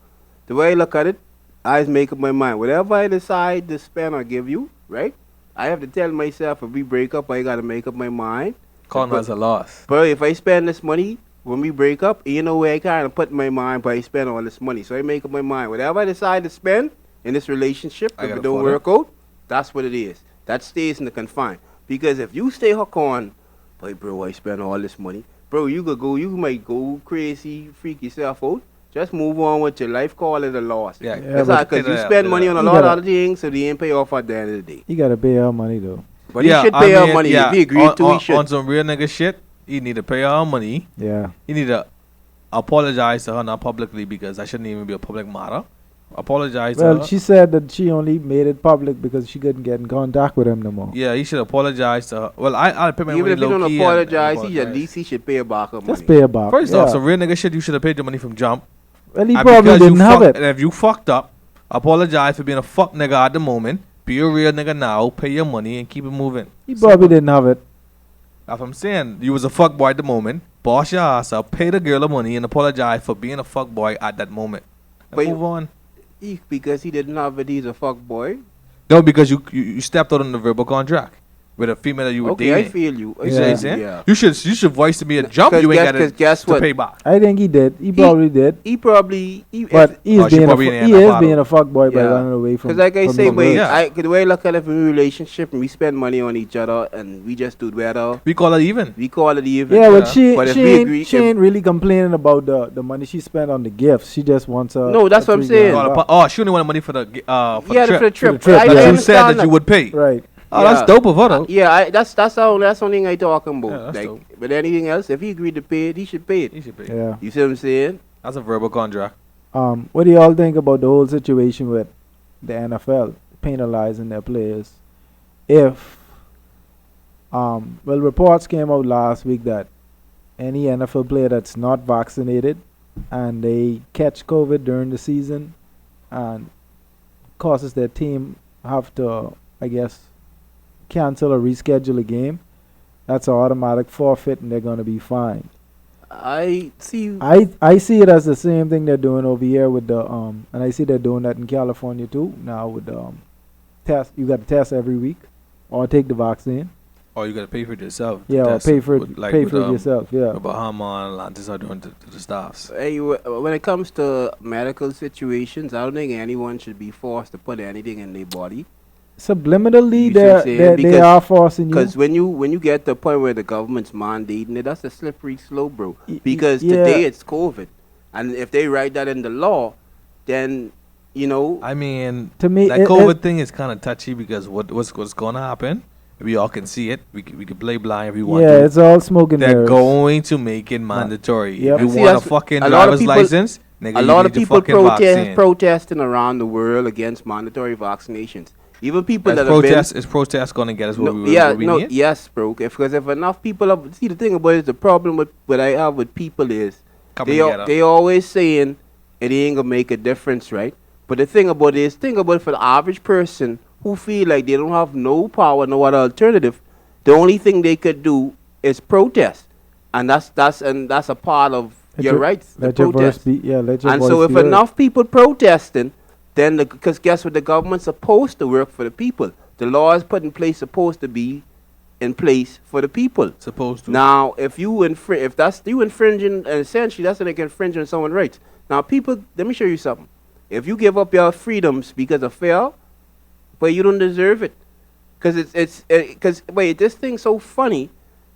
The way I look at it, I just make up my mind. Whatever I decide to spend or give you, right? I have to tell myself if we break up, I gotta make up my mind. Calling us a loss. But if I spend this money when we break up, you know where I kind of put in my mind, but I spend all this money. So I make up my mind. Whatever I decide to spend in this relationship, I if it gotta don't follow. work out, that's what it is. That stays in the confine. Because if you stay hooked on, boy, bro, I spend all this money, bro, you might go crazy, freak yourself out. Just move on with your life, call it a loss. Yeah. That's but- how, because you Yeah, spend yeah. money on a You lot of gotta- other things, so they ain't pay off at the end of the day. You gotta pay her money though. But he should pay her money. If he agreed to, he should. On some real nigga shit, he need to pay her money. Yeah. He need to apologize to her, not publicly, because that shouldn't even be a public matter. Apologize to Well, her. she said that she only made it public because she couldn't get in contact with him no more. Yeah, he should apologize to her. Well, I'll pay my Even money if he don't low-key and apologize, apologize. at least he should pay her back her money. Just pay her back. First yeah. off, some real nigga shit, you should have paid your money from jump. Well, he And probably because you didn't have fuck- it. And if you fucked up, apologize for being a fuck nigga at the moment. Be a real nigga now. Pay your money and keep it moving. He probably didn't have it. That's what I'm saying. You was a fuck boy at the moment. Boss your ass up. Pay the girl the money and apologize for being a fuck boy at that moment. And But- move on. Because he didn't have it, he's a fuck boy. No, because you stepped out on the verbal contract with a female that you were Okay, I dating. feel you. I You Yeah. see what I'm feel saying? Yeah. You should voice to me a jump. Cause You ain't guess- got cause to guess what? pay back. I think he did. He probably did. He probably. But he Oh, is she being probably he ain't that is bottle. being a fuck boy by Yeah. running away from. Because like I from say, his but words. Yeah. the way I look at it in a relationship, and we spend money on each other, and we just do better. We call it even. We call it even. Yeah, Yeah. but she But if she we ain't, agree- she if- ain't really complaining about the money she spent on the gifts. She just wants a. No, that's a what I'm $3 saying. grand back. Oh, she only wanted money for the Yeah, trip. for the trip. For the trip, But I yeah. But you understand said that you would pay. Right. Oh, Yeah. that's dope of her though. Yeah, that's the only thing I talking about. Yeah, that's like, dope. but anything else, if he agreed to pay it, he should pay it. He should pay. Yeah. You see what I'm saying? That's a verbal contract. What do y'all think about the whole situation with the NFL penalizing their players? If well, reports came out last week that any NFL player that's not vaccinated and they catch COVID during the season and causes their team have to, I guess, cancel or reschedule a game, that's an automatic forfeit and they're going to be fined. I see. I see it as the same thing they're doing over here with the and I see they're doing that in California too now with the test. You got to test every week or take the vaccine. Or you gotta pay for it yourself. Yeah, or That's pay for it. with- like pay with, for it yourself. Yeah. The Bahama and Atlantis are doing to the staffs. Hey, when it comes to medical situations, I don't think anyone should be forced to put anything in their body. Subliminally, You see what I'm saying? they Because- are forcing you. Because when you get to the point where the government's mandating it, that's a slippery slope, bro. Because yeah. today it's COVID, and if they write that in the law, then you know. I mean, To me, that it- COVID it- thing is kind of touchy because what's gonna happen? We all can see it. We can play blind if we want Yeah, to. it's all smoke and They're mirrors. going to make it mandatory. Yep. If you See, want a that's- fucking a lot of driver's people- license, nigga, A you lot need of your people fucking vaccine. protesting around the world against mandatory vaccinations. Even people Is that have been protest gonna get us what no, we, yeah, what we no, need? yes, bro. Because if enough people have, see the thing about it, the problem with what I have with people is Coming together. they always saying it ain't gonna make a difference, right? But the thing about it is, think about it for the average person who feel like they don't have no power, no other alternative. The only thing they could do is protest, and that's a part of Let your your- rights. The Let your voice protest. be. Yeah, let your And voice so if be heard. enough people protesting, then because guess what, the government's supposed to work for the people. The law is put in place supposed to be in place for the people. Supposed to. Now, if you if that's you infringing, essentially that's like infringing someone's rights. Now, people, let me show you something. If you give up your freedoms because of fear, but you don't deserve it. Because wait, this thing's so funny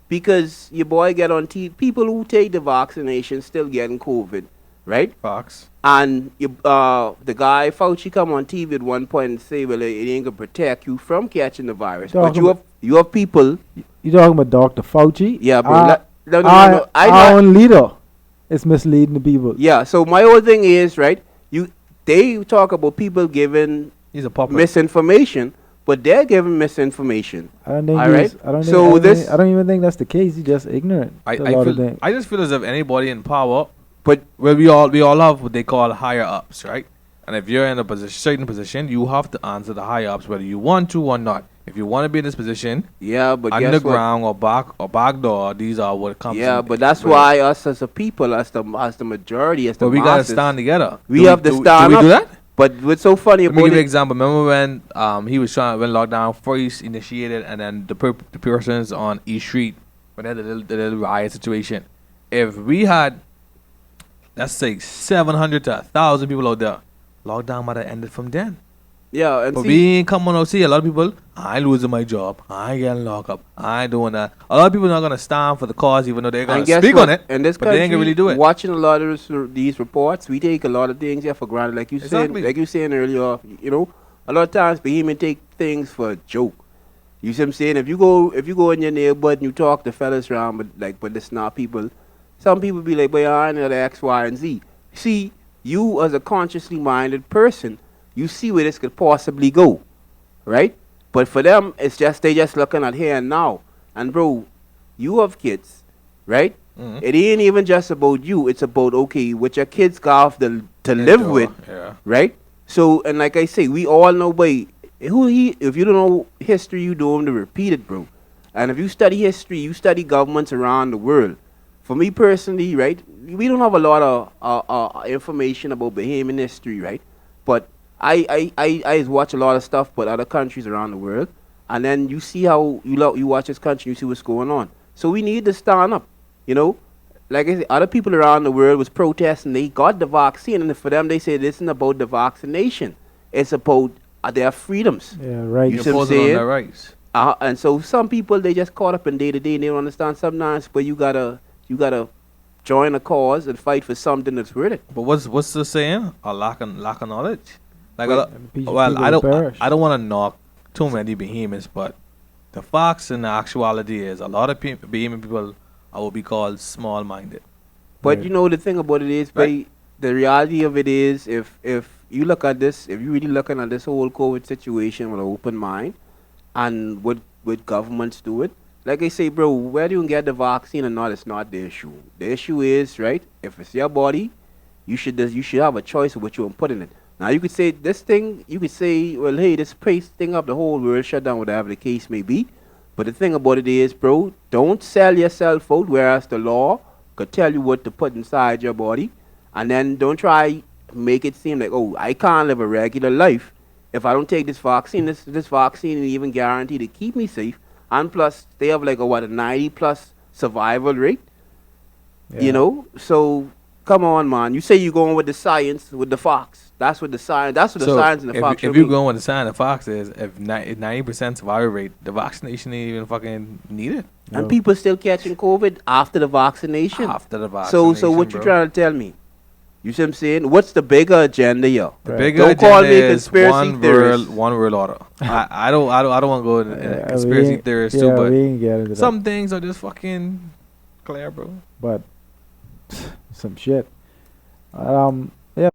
because your boy get on TV. People who take the vaccination still getting COVID, right? Fox. And the guy Fauci come on TV at one point and say, well, it ain't gonna protect you from catching the virus. But you have people. You talking about Dr. Fauci? Yeah, bro. Our own leader is misleading the people. Yeah. So my whole thing is right. They talk about people giving He's a puppet. misinformation, but they're giving misinformation. I don't think. All right. I don't even think that's the case. He's just ignorant. I just feel as if anybody in power, But we all have what they call higher ups, right? And if you're in a certain position, you have to answer the higher ups whether you want to or not. If you want to be in this position, yeah, but guess what? underground or back door, these are what comes. Yeah, but that's why us as a people, as the majority, as the But we masses, gotta stand together. We have to stand up. Do we do that? But what's so funny Let me about give you an it? example. Remember when he was trying when lockdown first initiated, and then the persons on East Street when they had the little riot situation. If we had, let's say, 700 to 1,000 people out there, lockdown might have ended from then. Yeah, and But see, we ain't come on out. See, a lot of people, I ain't losing my job. I ain't getting locked up. I ain't doing that. A lot of people not gonna stand for the cause, even though they're gonna and guess speak what? on it. In this but they ain't gonna country, really do it. Watching a lot of these reports, we take a lot of things for granted. Like you Exactly. said, like you saying earlier, you know, a lot of times we even take things for a joke. You see what I'm saying? If you go in your neighborhood and you talk to fellas around, but it's not people. Some people be like, "Boy, I know the X, Y, and Z." See, you as a consciously minded person, you see where this could possibly go, right? But for them, it's just they just looking at here and now. And bro, you have kids, right? Mhm. It ain't even just about you. It's about okay, what your kids got to live with, Yeah. right? So, and like I say, we all know, boy, if you don't know history, you don't have to repeat it, bro. And if you study history, you study governments around the world. For me personally, right, we don't have a lot of information about Bahamian history, right? But I watch a lot of stuff but other countries around the world, and then you see how you watch this country, you see what's going on. So we need to stand up, you know. Like I said, other people around the world was protesting. They got the vaccine, and for them, they say this isn't about the vaccination. It's about their freedoms. Yeah, right. You You're see what I'm imposing on saying? their rights. And so some people they just caught up in day to day, and they don't understand sometimes. But you gotta join a cause and fight for something that's worth it. But what's the saying? A lack of knowledge. Like, Well, I don't want to knock too many Bahamians, but the facts and the actuality is a lot of Bahamian people are what we call small-minded. But Right. you know the thing about it is, Right. the reality of it is, if you look at this, if you really looking at this whole COVID situation with an open mind, and would governments do it? Like I say, bro, whether you can get the vaccine or not, it's not the issue. The issue is, right? If it's your body, you should have a choice of what you want to put in it. Now you could say this thing, you could say, well, hey, this pace thing up the whole world shut down, whatever the case may be. But the thing about it is, bro, don't sell yourself out, whereas the law could tell you what to put inside your body, and then don't try make it seem like, oh, I can't live a regular life if I don't take this vaccine. This vaccine is even guaranteed to keep me safe, and plus they have like a 90+ survival rate. Yeah. You know, so come on, man. You say you're going with the science, with the fox. That's what the science. That's what the science and the fox. If you're going with the science, the fox is if 90% survival rate, the vaccination ain't even fucking needed and No. people still catching COVID after the vaccination. after the vaccination. So what you bro. trying to tell me? You see what I'm saying? What's the bigger agenda here? The Right. bigger Don't call agenda me a is conspiracy theorist. one world order. I don't want to go in Yeah, conspiracy theorists too, we but ain't get into that. some things are just fucking clear, bro. But some shit. Yeah.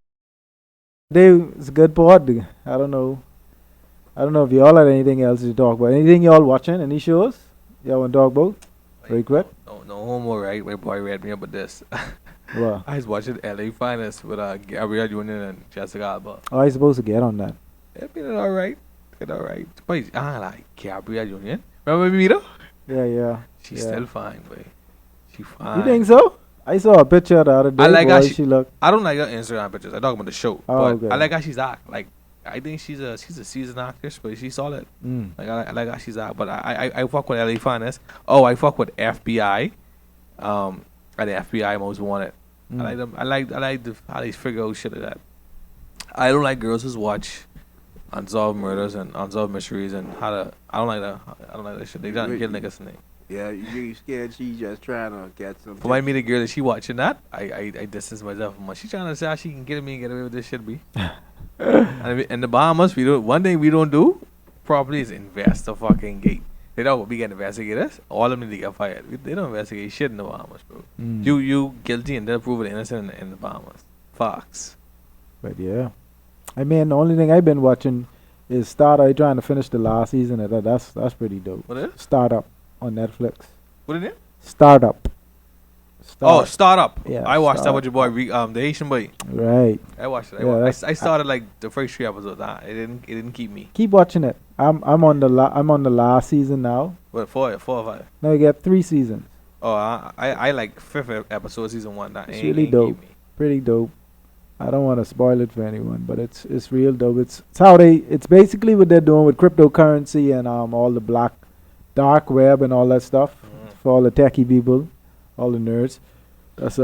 Dave, it's a good pod. I don't know if y'all had anything else to talk about. Anything y'all watching? Any shows y'all want to talk about? Very quick. No homo, right? My boy read me up with this. What? I was watching LA Finest with Gabrielle Union and Jessica Alba. Oh, I supposed to get on that. It been alright. It alright. But I like Gabrielle Union. Remember me though? Yeah. She's Yeah. still fine, boy. She fine. You think so? I saw a picture the other day. I like how boy, she- she looked. I don't like her Instagram pictures. I talk about the show. Oh, but okay. I like how she's act. Like I think she's a seasoned actress, but she's solid. Mm. Like I like how she's act. But I fuck with LA Finest. Oh, I fuck with FBI. And the FBI Most Wanted. Mm. I like them. I like how they figure out shit like that. I don't like girls who watch unsolved murders and unsolved mysteries and how to. I don't like that. I don't like that shit. They trying to kill niggas tonight. Yeah, you scared she just trying to get some. For my meet a girl that she watching that, I distance myself from her. She trying to say how she can get me and get away with this shit, be. And in the Bahamas, one thing we don't do properly is invest the fucking gate. They don't. We get investigators. All of them need to get fired. They don't investigate shit in the Bahamas, bro. You guilty and they'll prove it innocent in the Bahamas. Fox. But yeah, I mean, the only thing I've been watching is Startup. Trying to finish the last season of that. That's pretty dope. What is? Startup on Netflix. What is it? Startup. Oh, Startup. Yeah, I watched that Startup. with your boy, the Asian boy. Right. I watched it. Yeah, I started like the first 3 episodes. It didn't keep me. Keep watching it. I'm on the last season now. What, 4 or 5? Now you get 3 seasons. Oh, I like 5th episode season 1. That It's ain't really keep dope. me. Pretty dope. I don't want to spoil it for anyone, but it's real dope. It's how it's basically what they're doing with cryptocurrency and all the dark web and all that stuff for all the techie people, all the nerds. That's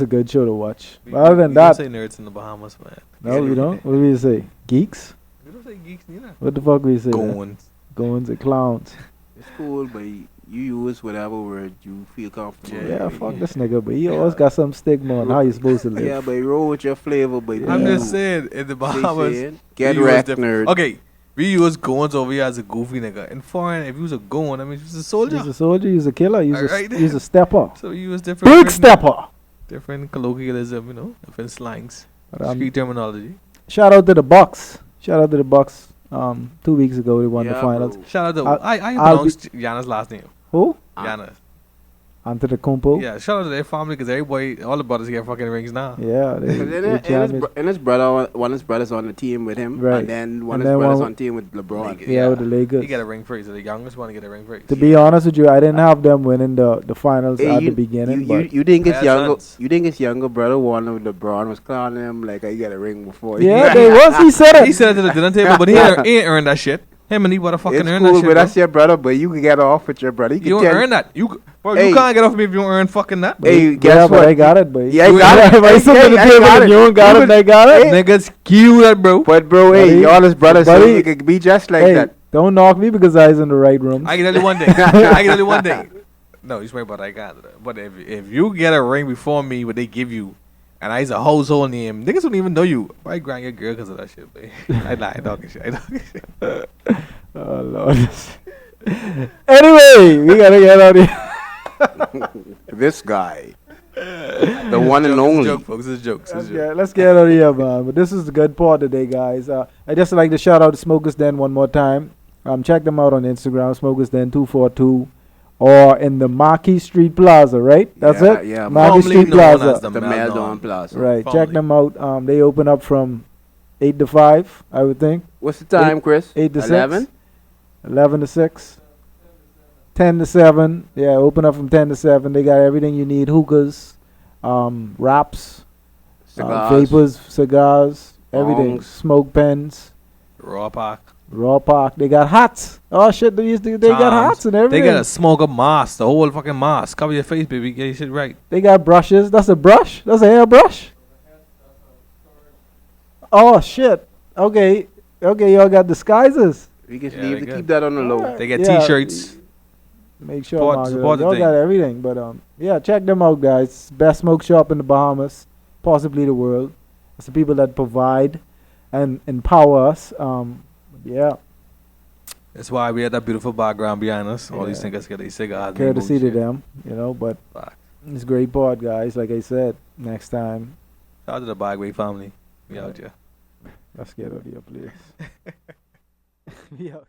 a good show to watch. But other than we that, don't say nerds in the Bahamas, man. no, we don't. What do we say? Geeks? We don't say geeks neither. What the fuck we say? Goins. Goins and clowns. It's cool, but you use whatever word you feel comfortable. Yeah, Yeah, fuck this nigga, but he always got some stigma on how you supposed to live. Yeah, but roll with your flavor, but I'm Yeah. just saying, in the Bahamas, get we use wrecked, different- nerd. Okay, we use goons over here as a goofy nigga. In foreign, if you was a goon, I mean, you was a soldier. He's a soldier, he's a killer, he's Alright. he's a stepper. So we use different Big words, stepper. different colloquialism, different slangs, But, street terminology. shout out to the Bucks. 2 weeks ago they won the finals. Bro. Shout out to I I'll pronounced Gianna's last name. Who? Gianna. Antetokounmpo. Yeah, shout out to their family because everybody, all the brothers get fucking rings now. Yeah, And his brother, one of his brothers on the team with him, Right. and then one And of his then brothers one- on the team with LeBron. yeah, with the Lakers. He get a ring for it. So the youngest one to get a ring for it. To be honest with you, I didn't have them winning the finals Hey, at you- the beginning, you, but you think his Yeah, younger, sons. you think his younger brother, one of LeBron, was clowning him like he got a ring before. yeah, they was. He said it. He said it to the dinner table, but he ain't earned that shit. Him and he would have fucking It's earned cool, that shit. but bro. that's your brother. But you can get off with your brother. He You don't can tell earn that. You Hey. can't get off me if you don't earn fucking that. Hey, yeah, guess but what? I got it, but Yeah, I got it. If I sit at the Hey, I table got and it. you don't got You it, and I got it. Niggas kill that, bro. But bro, Buddy, hey, y'all his brothers, so buddy. he could be just like Hey, that. don't knock me because I was in the right room. I can tell you one thing. I can tell you one thing. No, you swear about I got it. But if you get a ring before me, what they give you, and I use a household name, niggas don't even know you. Why grind your girl because of that shit, babe? I lie, I talking shit. Oh Lord. Anyway, we gotta get out of here. This guy, the one and It's a only. joke, folks. It's jokes. It's jokes. Let's get out of here, man. But this is the good part today, guys. I just like to shout out to Smokers Den one more time. Check them out on Instagram, Smokers Den 242, or in the Marquis Street Plaza, right? That's Yeah, it. yeah. Marquis Formerly Street known Plaza. as the The Meldon. Meldon Plaza. Right. Formerly. Check them out. They open up from 8 to 5, I would think. What's the time, Chris? 8 to 6. 11? 11 to 6. 10 to 7. Yeah, open up from 10 to 7. They got everything you need. Hookahs, wraps, Cigars. vapors, cigars, everything. Bongs. Smoke pens, Raw pack. raw park. They got hats. Oh shit, they got Charms. hats and everything. They got a smoker mask, the whole fucking mask. Cover your face, baby. Get your shit right. They got brushes. That's a brush. That's a hairbrush. Oh shit. Okay, y'all got disguises. We can Yeah, leave they to good. keep that on the low. Alright. They get Yeah. t-shirts. Make sure Support the y'all thing. got everything. But yeah, check them out, guys. Best smoke shop in the Bahamas, possibly the world. It's the people that provide and empower us. Yeah, That's why we had that beautiful background behind us. All these Yeah. niggas get these cigars. and courtesy to bullshit. them, But Fuck. it's a great part, guys. Like I said, next time, Shout out to the Bagway family. We out here. let's get out of here, please. We out.